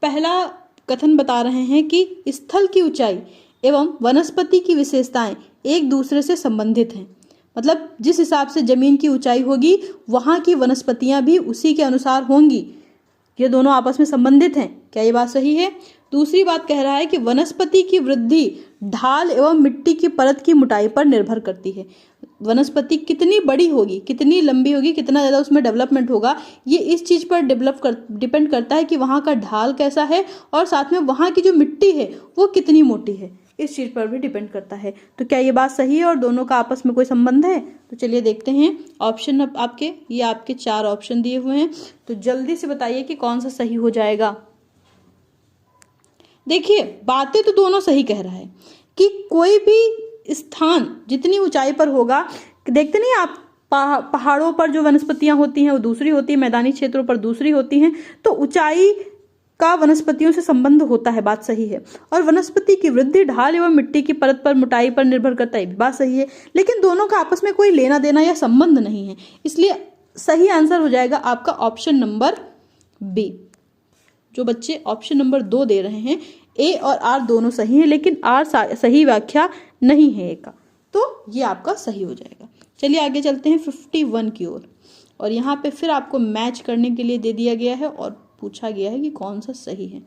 Speaker 1: पहला कथन बता रहे हैं कि स्थल की ऊंचाई एवं वनस्पति की विशेषताएं एक दूसरे से संबंधित हैं। मतलब जिस हिसाब से जमीन की ऊंचाई होगी वहां की वनस्पतियां भी उसी के अनुसार होंगी। ये दोनों आपस में संबंधित हैं। क्या ये बात सही है? दूसरी बात कह रहा है कि वनस्पति की वृद्धि ढाल एवं मिट्टी की परत की मोटाई पर निर्भर करती है। वनस्पति कितनी बड़ी होगी, कितनी लंबी होगी, कितना ज़्यादा उसमें डेवलपमेंट होगा, ये इस चीज़ पर डिपेंड करता है कि वहाँ का ढाल कैसा है और साथ में वहाँ की जो मिट्टी है वो कितनी मोटी है, इस चीज़ पर भी डिपेंड करता है। तो क्या ये बात सही है और दोनों का आपस में कोई संबंध है? तो चलिए देखते हैं ऑप्शन आपके, ये आपके 4 ऑप्शन दिए हुए हैं। तो जल्दी से बताइए कि कौन सा सही हो जाएगा। देखिए बातें तो दोनों सही कह रहा है कि कोई भी स्थान जितनी ऊंचाई पर होगा, देखते नहीं आप पहाड़ों पर जो वनस्पतियां होती हैं वो दूसरी होती है, मैदानी क्षेत्रों पर दूसरी होती हैं। तो ऊंचाई का वनस्पतियों से संबंध होता है, बात सही है। और वनस्पति की वृद्धि ढाल एवं मिट्टी की परत पर मोटाई पर निर्भर करता है, बात सही है। लेकिन दोनों का आपस में कोई लेना देना या संबंध नहीं है, इसलिए सही आंसर हो जाएगा आपका ऑप्शन नंबर बी। जो बच्चे ऑप्शन नंबर 2 दे रहे हैं, ए और आर दोनों सही हैं, लेकिन आर सही व्याख्या नहीं है ए का, तो ये आपका सही हो जाएगा। चलिए आगे चलते हैं 51 की ओर। और यहाँ पे फिर आपको मैच करने के लिए दे दिया गया है और पूछा गया है कि कौन सा सही है।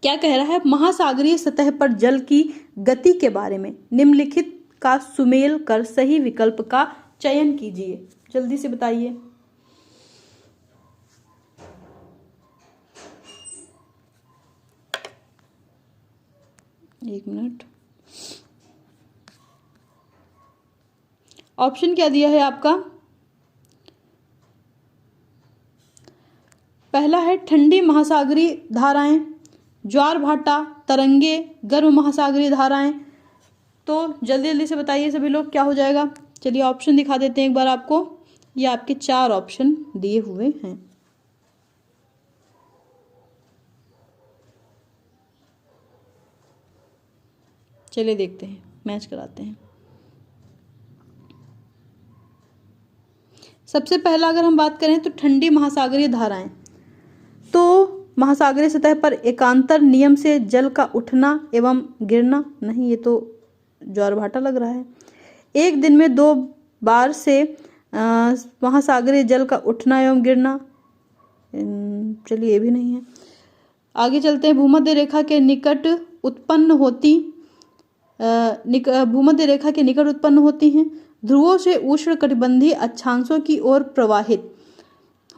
Speaker 1: क्या कह रहा है? महासागरीय सतह पर जल की गति के बारे में निम्नलिखित का सुमेल कर सही विकल्प का चयन कीजिए। जल्दी से बताइए। एक मिनट। ऑप्शन क्या दिया है आपका? पहला है ठंडी महासागरीय धाराएं, ज्वार भाटा, तरंगे, गर्म महासागरीय धाराएं। तो जल्दी जल्दी से बताइए सभी लोग क्या हो जाएगा। चलिए ऑप्शन दिखा देते हैं एक बार आपको। ये आपके 4 ऑप्शन दिए हुए हैं। चलिए देखते हैं, मैच कराते हैं। सबसे पहला अगर हम बात करें तो ठंडी महासागरीय धाराएं, तो महासागरीय सतह पर एकांतर नियम से जल का उठना एवं गिरना, नहीं ये तो ज्वार भाटा लग रहा है। एक दिन में 2 बार से महासागरीय जल का उठना एवं गिरना, चलिए ये भी नहीं है। आगे चलते हैं। भूमध्य रेखा के निकट उत्पन्न होती हैं, ध्रुवों से उष्णकटिबंधीय अक्षांशों की ओर प्रवाहित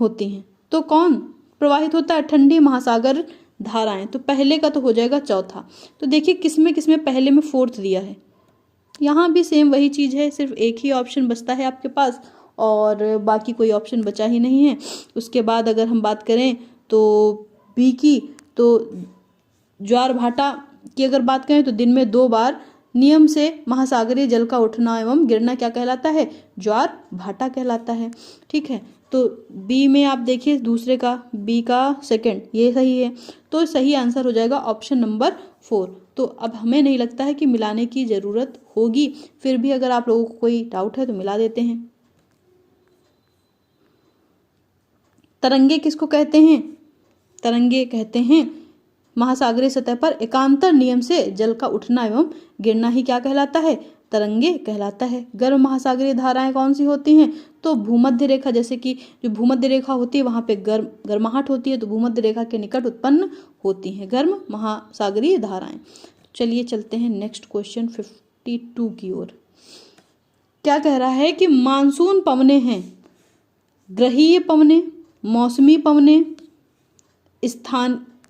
Speaker 1: होती हैं। तो कौन प्रवाहित होता है? ठंडी महासागर धाराएं। तो पहले का तो हो जाएगा चौथा। तो देखिए किसमें पहले में 4th दिया है। यहाँ भी सेम वही चीज़ है, सिर्फ एक ही ऑप्शन बचता है आपके पास और बाकी कोई ऑप्शन बचा ही नहीं है। उसके बाद अगर हम बात करें तो बी की, तो ज्वार भाटा की अगर बात करें तो दिन में 2 बार नियम से महासागरीय जल का उठना एवं गिरना क्या कहलाता है? ज्वार भाटा कहलाता है। ठीक है, तो बी में आप देखिए दूसरे का, बी का 2nd, ये सही है। तो सही आंसर हो जाएगा ऑप्शन नंबर 4। तो अब हमें नहीं लगता है कि मिलाने की ज़रूरत होगी, फिर भी अगर आप लोगों को कोई डाउट है तो मिला देते हैं। तरंगे किसको कहते हैं? तरंगे कहते हैं महासागरीय सतह पर एकांतर नियम से जल का उठना एवं गिरना ही क्या कहलाता है? तरंगे कहलाता है। गर्म महासागरीय धाराएं कौन सी होती हैं? तो भूमध्य रेखा, जैसे कि जो भूमध्य रेखा होती है वहां पे गर्माहट होती है, तो भूमध्य रेखा के निकट उत्पन्न होती हैं गर्म महासागरीय धाराएं। चलिए चलते हैं नेक्स्ट क्वेश्चन 52 की ओर। क्या कह रहा है कि मानसून पवने हैं ग्रहीय पवने, मौसमी पवने,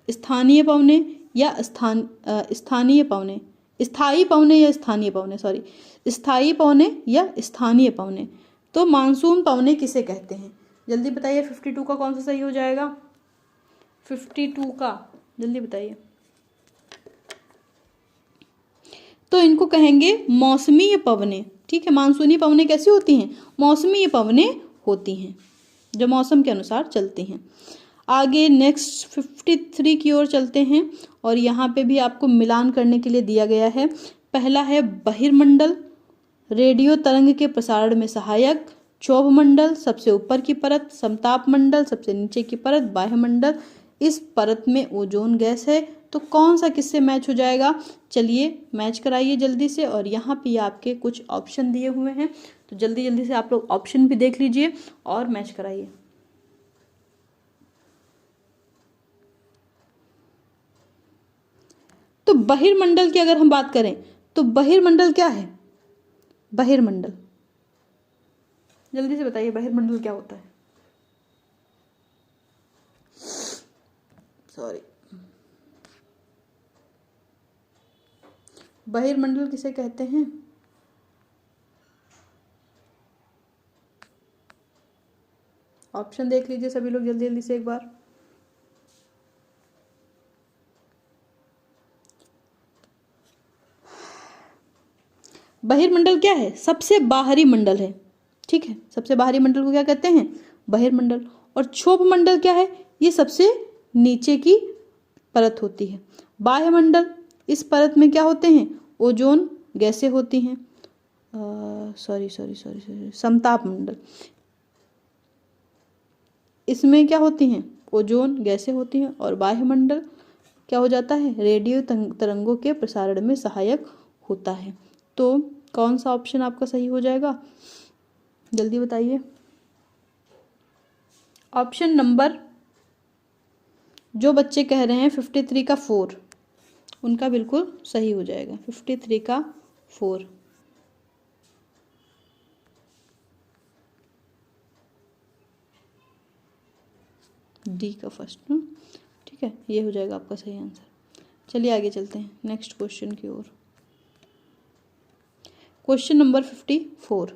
Speaker 1: स्थानीय पवने या स्थानीय पवने, स्थायी पवने या स्थानीय पवने, सॉरी, स्थायी पवने या स्थानीय पवने। तो मानसून पवने किसे कहते हैं? जल्दी बताइए 52 का कौन सा सही हो जाएगा? 52 का जल्दी बताइए। तो इनको कहेंगे मौसमी पवने। ठीक है, मानसूनी पवने कैसी होती हैं? मौसमी पवने होती हैं जो मौसम के अनुसार चलती हैं। आगे नेक्स्ट 53 की ओर चलते हैं और यहाँ पे भी आपको मिलान करने के लिए दिया गया है। पहला है बहिर्मंडल, रेडियो तरंग के प्रसारण में सहायक, क्षोभ मंडल सबसे ऊपर की परत, समताप मंडल सबसे नीचे की परत, बाह्यमंडल इस परत में ओजोन गैस है। तो कौन सा किससे मैच हो जाएगा? चलिए मैच कराइए जल्दी से। और यहाँ पे आपके कुछ ऑप्शन दिए हुए हैं, तो जल्दी जल्दी से आप लोग ऑप्शन भी देख लीजिए और मैच कराइए। तो बहिर्मंडल की अगर हम बात करें तो बहिर्मंडल क्या है? बहिर्मंडल जल्दी से बताइए, बहिर्मंडल क्या होता है? सॉरी, बहिर्मंडल किसे कहते हैं? ऑप्शन देख लीजिए सभी लोग जल्दी जल्दी से एक बार। बहिर्मंडल क्या है? सबसे बाहरी मंडल है। ठीक है, सबसे बाहरी मंडल को क्या कहते हैं? बहिर्मंडल। और क्षोभ मंडल क्या है? ये सबसे नीचे की परत होती है। बाह्यमंडल, इस परत में क्या होते हैं? ओजोन गैसें होती हैं। समताप मंडल, इसमें क्या होती हैं? ओजोन गैसें होती हैं। और बाह्यमंडल क्या हो जाता है? रेडियो तरंगों के प्रसारण में सहायक होता है। तो कौन सा ऑप्शन आपका सही हो जाएगा? जल्दी बताइए। ऑप्शन नंबर, जो बच्चे कह रहे हैं 53 का 4, उनका बिल्कुल सही हो जाएगा। 53 का 4। डी का फर्स्ट। ठीक है, ये हो जाएगा आपका सही आंसर। चलिए आगे चलते हैं नेक्स्ट क्वेश्चन की ओर। Question number 54।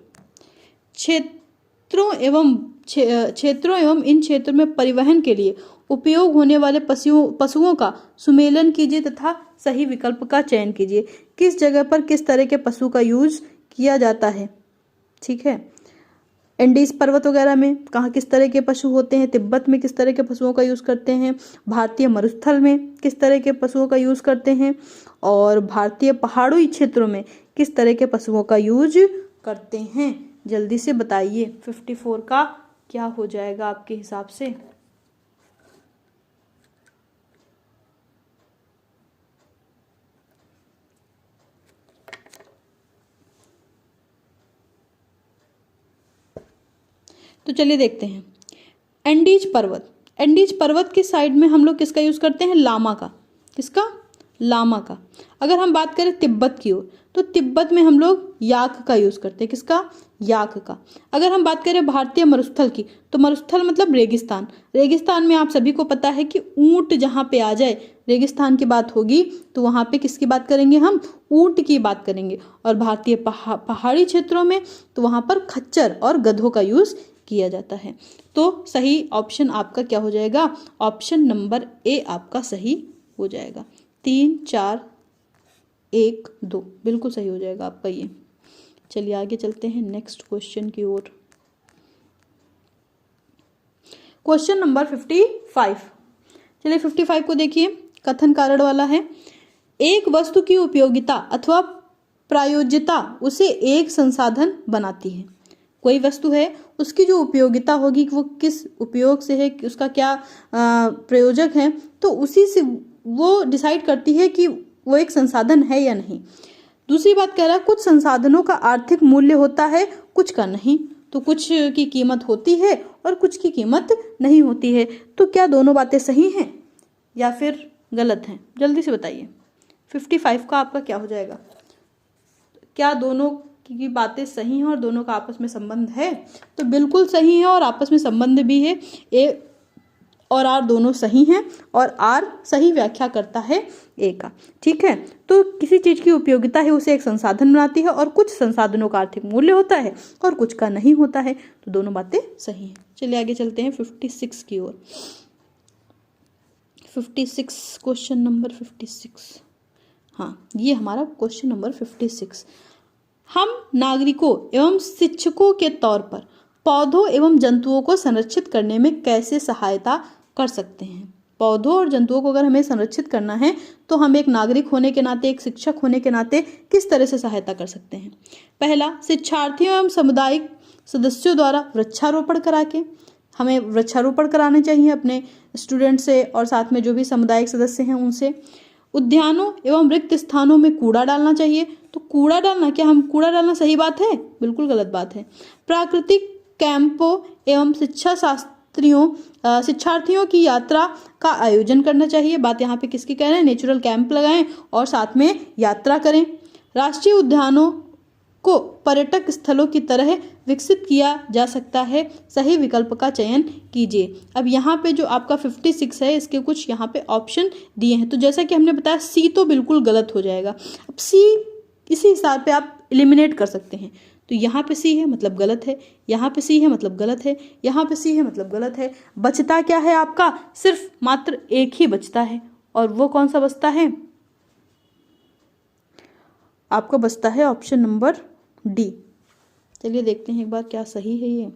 Speaker 1: क्षेत्रों एवं इन क्षेत्रों में परिवहन के लिए उपयोग होने वाले पशुओं का सुमेलन कीजिए तथा सही विकल्प का चयन कीजिए। किस जगह पर किस तरह के पशु का यूज किया जाता है, ठीक है। एंडीज पर्वत वगैरह में कहाँ किस तरह के पशु होते हैं, तिब्बत में किस तरह के पशुओं का यूज करते हैं, भारतीय मरुस्थल में किस तरह के पशुओं का यूज करते हैं, और भारतीय पहाड़ी क्षेत्रों में किस तरह के पशुओं का यूज करते हैं। जल्दी से बताइए 54 का क्या हो जाएगा आपके हिसाब से। तो चलिए देखते हैं। एंडीज पर्वत की साइड में हम लोग किसका यूज करते हैं, लामा का। किसका, लामा का। अगर हम बात करें तिब्बत की ओर तो तिब्बत में हम लोग याक का यूज करते हैं। किसका, याक का। अगर हम बात करें भारतीय मरुस्थल की तो मरुस्थल मतलब रेगिस्तान। रेगिस्तान में आप सभी को पता है कि ऊंट जहां पे आ जाए, रेगिस्तान की बात होगी तो वहां पे किसकी बात करेंगे, हम ऊंट की बात करेंगे। और भारतीय पहाड़ी क्षेत्रों में तो वहां पर खच्चर और गधों का यूज किया जाता है। तो सही ऑप्शन आपका क्या हो जाएगा, ऑप्शन नंबर ए आपका सही हो जाएगा। 3 4 1 2 बिल्कुल सही हो जाएगा आपका ये। चलिए आगे चलते हैं नेक्स्ट क्वेश्चन की ओर। Question number 55। चलिए 55 को देखिए, कथन कारण वाला है। एक वस्तु की उपयोगिता अथवा प्रायोज्यता उसे एक संसाधन बनाती है। कोई वस्तु है, उसकी जो उपयोगिता होगी, वो किस उपयोग से है, उसका क्या प्रयोजक है, तो उसी से वो डिसाइड करती है कि वो एक संसाधन है या नहीं। दूसरी बात कह रहा है, कुछ संसाधनों का आर्थिक मूल्य होता है, कुछ का नहीं। तो कुछ की कीमत होती है और कुछ की कीमत नहीं होती है। तो क्या दोनों बातें सही हैं या फिर गलत हैं, जल्दी से बताइए। 55 का आपका क्या हो जाएगा, क्या दोनों की बातें सही हैं और दोनों का आपस में संबंध है। तो बिल्कुल सही है और आपस में संबंध भी है। ए और आर दोनों सही हैं और आर सही व्याख्या करता है ए का, ठीक है। तो किसी चीज की उपयोगिता है उसे एक संसाधन बनाती है, और कुछ संसाधनों का आर्थिक मूल्य होता है और कुछ का नहीं होता है। तो दोनों बातें सही हैं। चलिए आगे चलते हैं 56 की ओर। 56 क्वेश्चन नंबर 56, हाँ ये हमारा क्वेश्चन नंबर 56। हम नागरिकों एवं शिक्षकों के तौर पर पौधों एवं जंतुओं को संरक्षित करने में कैसे सहायता कर सकते हैं। पौधों और जंतुओं को अगर हमें संरक्षित करना है तो हम एक नागरिक होने के नाते, एक शिक्षक होने के नाते किस तरह से सहायता कर सकते हैं। पहला, शिक्षार्थियों एवं सामुदायिक सदस्यों द्वारा वृक्षारोपण करा के, हमें वृक्षारोपण कराने चाहिए अपने स्टूडेंट से और साथ में जो भी सामुदायिक सदस्य हैं उनसे। उद्यानों एवं रिक्त स्थानों में कूड़ा डालना चाहिए। तो कूड़ा डालना, क्या हम कूड़ा डालना सही बात है, बिल्कुल गलत बात है। प्राकृतिक कैंपों एवं शिक्षार्थियों की यात्रा का आयोजन करना चाहिए। बात यहाँ पे किसकी कह रहे हैं, नेचुरल कैंप लगाएं और साथ में यात्रा करें। राष्ट्रीय उद्यानों को पर्यटक स्थलों की तरह विकसित किया जा सकता है, सही विकल्प का चयन कीजिए। अब यहाँ पे जो आपका 56 है, इसके कुछ यहाँ पे ऑप्शन दिए हैं। तो जैसा कि हमने बताया, सी तो बिल्कुल गलत हो जाएगा। अब सी इसी हिसाब पे आप एलिमिनेट कर सकते हैं। तो यहाँ पे सी है मतलब गलत है, यहाँ पे सी है मतलब गलत है, यहाँ पे सी है मतलब गलत है। बचता क्या है आपका, सिर्फ मात्र एक ही बचता है, और वो कौन सा बचता है, आपको बचता है ऑप्शन नंबर डी। चलिए देखते हैं एक बार क्या सही है ये।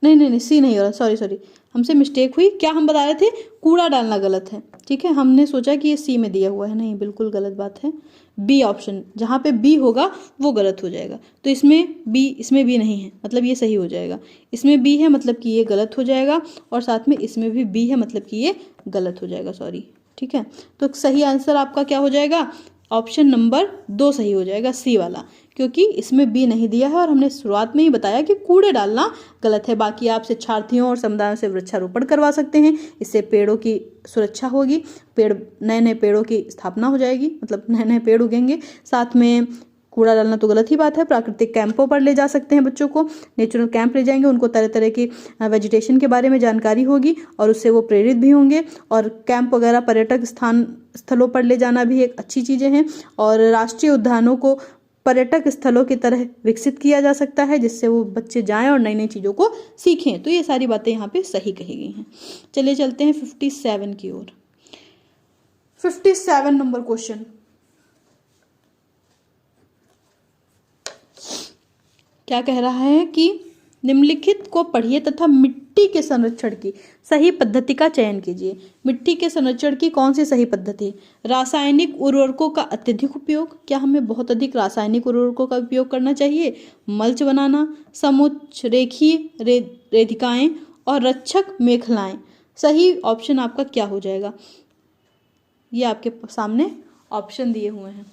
Speaker 1: नहीं सी नहीं हो रहा, सॉरी हमसे मिस्टेक हुई। क्या हम बता रहे थे, कूड़ा डालना गलत है, ठीक है। हमने सोचा कि ये सी में दिया हुआ है, नहीं बिल्कुल गलत बात है। बी ऑप्शन, जहाँ पे बी होगा वो गलत हो जाएगा। तो इसमें बी नहीं है मतलब ये सही हो जाएगा। इसमें बी है मतलब कि ये गलत हो जाएगा, और साथ में इसमें भी बी है मतलब कि ये गलत हो जाएगा, सॉरी, ठीक है। तो सही आंसर आपका क्या हो जाएगा, ऑप्शन नंबर 2 सही हो जाएगा, सी वाला, क्योंकि इसमें बी नहीं दिया है और हमने शुरुआत में ही बताया कि कूड़े डालना गलत है। बाकी आप शिक्षार्थियों और समुदायों से वृक्षारोपण करवा सकते हैं, इससे पेड़ों की सुरक्षा होगी, नए पेड़ों की स्थापना हो जाएगी, मतलब नए पेड़ उगेंगे। साथ में कूड़ा डालना तो गलत ही बात है। प्राकृतिक कैंपों पर ले जा सकते हैं बच्चों को, नेचुरल कैंप ले जाएंगे, उनको तरह तरह की वेजिटेशन के बारे में जानकारी होगी और उससे वो प्रेरित भी होंगे। और कैंप वगैरह पर्यटक स्थलों पर ले जाना भी एक अच्छी चीज़ें हैं। और राष्ट्रीय उद्यानों को पर्यटक स्थलों की तरह विकसित किया जा सकता है, जिससे वो बच्चे जाएं और नई नई चीज़ों को सीखें। तो ये सारी बातें यहाँ पे सही कही गई हैं। चलिए चलते हैं 57 की ओर। 57 नंबर क्वेश्चन क्या कह रहा है कि निम्नलिखित को पढ़िए तथा मिट्टी के संरक्षण की सही पद्धति का चयन कीजिए। मिट्टी के संरक्षण की कौन सी सही पद्धति? रासायनिक उर्वरकों का अत्यधिक उपयोग, क्या हमें बहुत अधिक रासायनिक उर्वरकों का उपयोग करना चाहिए? मल्च बनाना, समुच्च रेखीय रेधिकाएं और रक्षक मेखलाएं। सही ऑप्शन आपका क्या हो जाएगा? ये आपके सामने ऑप्शन दिए हुए हैं।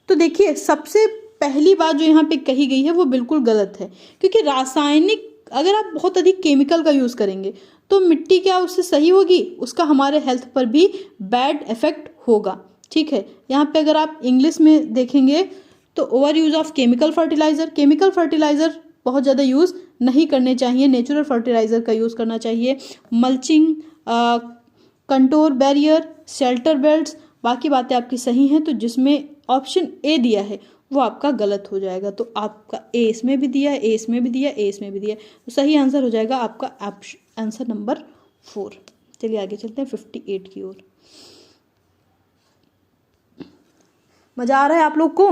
Speaker 1: तो देखिए, सबसे पहली बात जो यहाँ पे कही गई है वो बिल्कुल गलत है, क्योंकि रासायनिक अगर आप बहुत अधिक केमिकल का यूज़ करेंगे तो मिट्टी क्या उससे सही होगी? उसका हमारे हेल्थ पर भी बैड इफेक्ट होगा। ठीक है, यहाँ पे अगर आप इंग्लिश में देखेंगे तो over use of chemical fertiliser बहुत ज़्यादा यूज़ नहीं करने चाहिए, नेचुरल फर्टिलाइजर का यूज़ करना चाहिए। Mulching, contour barrier, shelter belts, बाकी बातें आपकी सही हैं। तो जिसमें ऑप्शन ए दिया है वो आपका गलत हो जाएगा। तो आपका ए इसमें भी दिया है, ए इसमें भी दिया, ए इसमें भी दिया, तो सही आंसर हो जाएगा आपका आंसर नंबर 4। चलिए आगे चलते हैं 58 की ओर। मज़ा आ रहा है आप लोग को?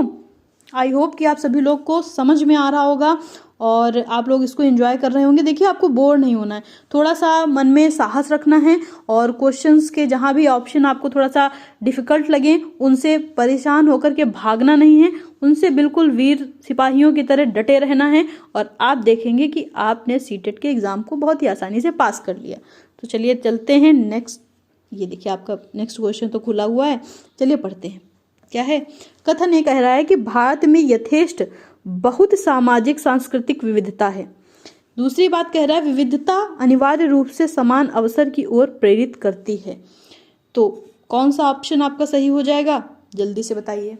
Speaker 1: आई होप कि आप सभी लोग को समझ में आ रहा होगा और आप लोग इसको एंजॉय कर रहे होंगे। देखिए, आपको बोर नहीं होना है, थोड़ा सा मन में साहस रखना है और क्वेश्चंस के जहाँ भी ऑप्शन आपको थोड़ा सा डिफिकल्ट लगे उनसे परेशान होकर के भागना नहीं है, उनसे बिल्कुल वीर सिपाहियों की तरह डटे रहना है और आप देखेंगे कि आपने सीटेट के एग्ज़ाम को बहुत ही आसानी से पास कर लिया। तो चलिए चलते हैं नेक्स्ट। ये देखिए, आपका नेक्स्ट क्वेश्चन तो खुला हुआ है, चलिए पढ़ते हैं। क्या है? कथन ये कह रहा है कि भारत में यथेष्ट बहुत सामाजिक सांस्कृतिक विविधता है। दूसरी बात कह रहा है विविधता अनिवार्य रूप से समान अवसर की ओर प्रेरित करती है। तो कौन सा ऑप्शन आपका सही हो जाएगा? जल्दी से बताइए।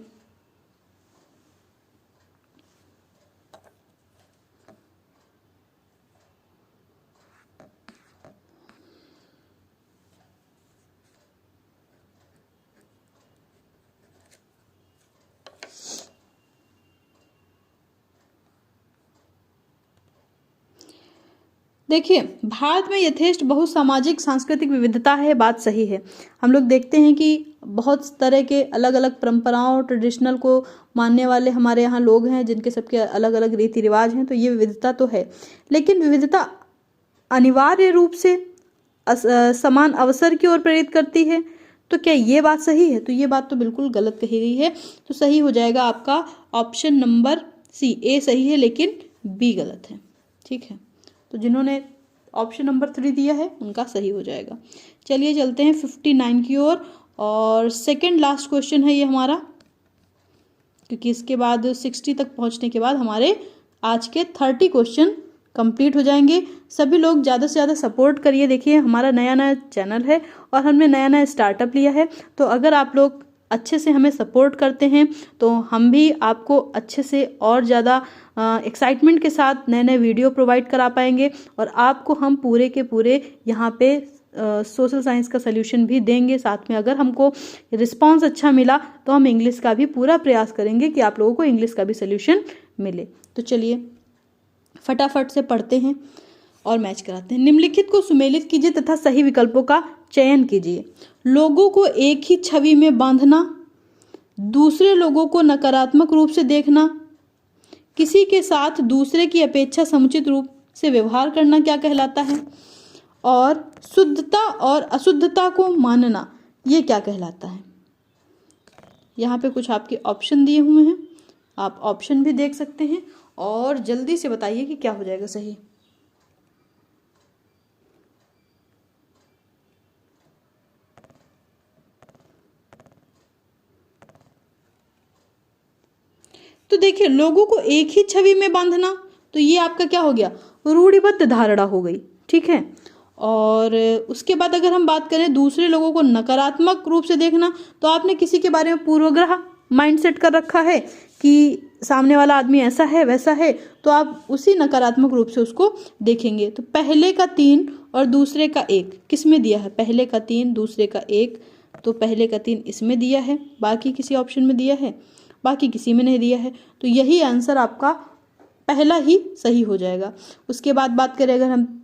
Speaker 1: देखिए, भारत में यथेष्ट बहुत सामाजिक सांस्कृतिक विविधता है, बात सही है। हम लोग देखते हैं कि बहुत तरह के अलग अलग परंपराओं ट्रेडिशनल को मानने वाले हमारे यहाँ लोग हैं, जिनके सबके अलग अलग रीति रिवाज हैं। तो ये विविधता तो है, लेकिन विविधता अनिवार्य रूप से समान अवसर की ओर प्रेरित करती है। तो क्या ये बात सही है? तो ये बात तो बिल्कुल गलत कही गई है। तो सही हो जाएगा आपका ऑप्शन नंबर सी। ए सही है लेकिन बी गलत है। ठीक है, तो जिन्होंने ऑप्शन नंबर 3 दिया है उनका सही हो जाएगा। चलिए चलते हैं 59 की ओर और सेकंड लास्ट क्वेश्चन है ये हमारा, क्योंकि इसके बाद 60 तक पहुंचने के बाद हमारे आज के 30 क्वेश्चन कंप्लीट हो जाएंगे। सभी लोग ज़्यादा से ज़्यादा सपोर्ट करिए। देखिए, हमारा नया नया चैनल है और हमने नया नया स्टार्टअप लिया है, तो अगर आप लोग अच्छे से हमें सपोर्ट करते हैं तो हम भी आपको अच्छे से और ज़्यादा एक्साइटमेंट के साथ नए नए वीडियो प्रोवाइड करा पाएंगे और आपको हम पूरे के पूरे यहाँ पे सोशल साइंस का सल्यूशन भी देंगे। साथ में अगर हमको रिस्पांस अच्छा मिला तो हम इंग्लिश का भी पूरा प्रयास करेंगे कि आप लोगों को इंग्लिश का भी सल्यूशन मिले। तो चलिए फटाफट से पढ़ते हैं और मैच कराते हैं। निम्नलिखित को सुमेलित कीजिए तथा सही विकल्पों का चयन कीजिए। लोगों को एक ही छवि में बांधना, दूसरे लोगों को नकारात्मक रूप से देखना, किसी के साथ दूसरे की अपेक्षा समुचित रूप से व्यवहार करना क्या कहलाता है, और शुद्धता और अशुद्धता को मानना ये क्या कहलाता है। यहाँ पे कुछ आपके ऑप्शन दिए हुए हैं, आप ऑप्शन भी देख सकते हैं और जल्दी से बताइए कि क्या हो जाएगा सही। तो देखिए, लोगों को एक ही छवि में बांधना, तो ये आपका क्या हो गया? रूढ़िबद्ध धारणा हो गई। ठीक है, और उसके बाद अगर हम बात करें दूसरे लोगों को नकारात्मक रूप से देखना, तो आपने किसी के बारे में पूर्वग्रह माइंडसेट कर रखा है कि सामने वाला आदमी ऐसा है वैसा है, तो आप उसी नकारात्मक रूप से उसको देखेंगे। तो पहले का 3 और दूसरे का 1 किस में दिया है? पहले का 3 दूसरे का 1, तो पहले का 3 इसमें दिया है, बाकी किसी ऑप्शन में दिया है। बाकी किसी में नहीं दिया है। तो यही आंसर आपका पहला ही सही हो जाएगा। उसके बाद बात करें अगर हम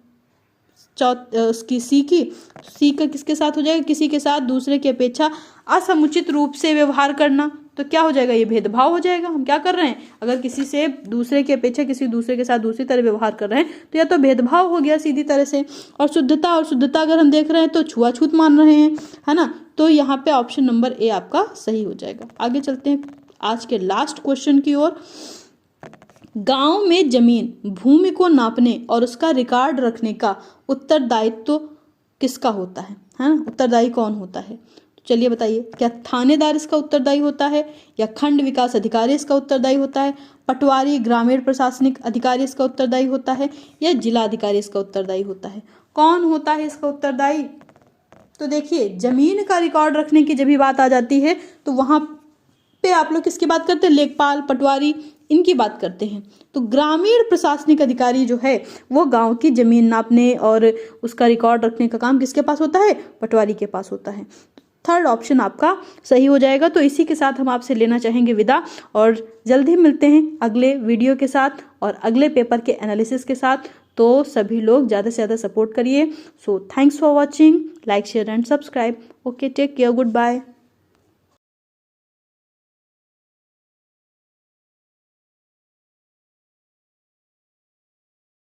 Speaker 1: उसकी सी की, तो सी का किसके साथ हो जाएगा, किसी के साथ दूसरे की अपेक्षा असमुचित रूप से व्यवहार करना। तो क्या हो जाएगा, ये भेदभाव हो जाएगा। हम क्या कर रहे हैं, अगर किसी से दूसरे की अपेक्षा किसी दूसरे के साथ दूसरी तरह व्यवहार कर रहे हैं तो यह तो भेदभाव हो गया सीधी तरह से। और शुद्धता अगर हम देख रहे हैं तो छुआछूत मान रहे हैं, है ना। तो यहाँ पे ऑप्शन नंबर ए आपका सही हो जाएगा। आगे चलते हैं आज के लास्ट क्वेश्चन की ओर। गांव में जमीन भूमि को नापने और उसका रिकॉर्ड रखने का उत्तरदायित्व तो किसका होता है ना। उत्तरदायी कौन होता है, तो चलिए बताइए। क्या थानेदार इसका उत्तरदायी होता है, या खंड विकास अधिकारी इसका उत्तरदायी होता है, पटवारी ग्रामीण प्रशासनिक अधिकारी इसका उत्तरदायी होता है, या जिला अधिकारी इसका उत्तरदायी होता है। कौन होता है इसका उत्तरदायी। तो देखिए, जमीन का रिकॉर्ड रखने की जब भी बात आ जाती है तो वहां पे आप लोग किसकी बात करते हैं, लेखपाल, पटवारी, इनकी बात करते हैं। तो ग्रामीण प्रशासनिक अधिकारी जो है वो गांव की जमीन नापने और उसका रिकॉर्ड रखने का काम किसके पास होता है, पटवारी के पास होता है। थर्ड ऑप्शन आपका सही हो जाएगा। तो इसी के साथ हम आपसे लेना चाहेंगे विदा, और जल्द ही मिलते हैं अगले वीडियो के साथ और अगले पेपर के एनालिसिस के साथ। तो सभी लोग ज़्यादा से ज़्यादा सपोर्ट करिए। So thanks for watching, like share and subscribe. Okay, take care, good bye.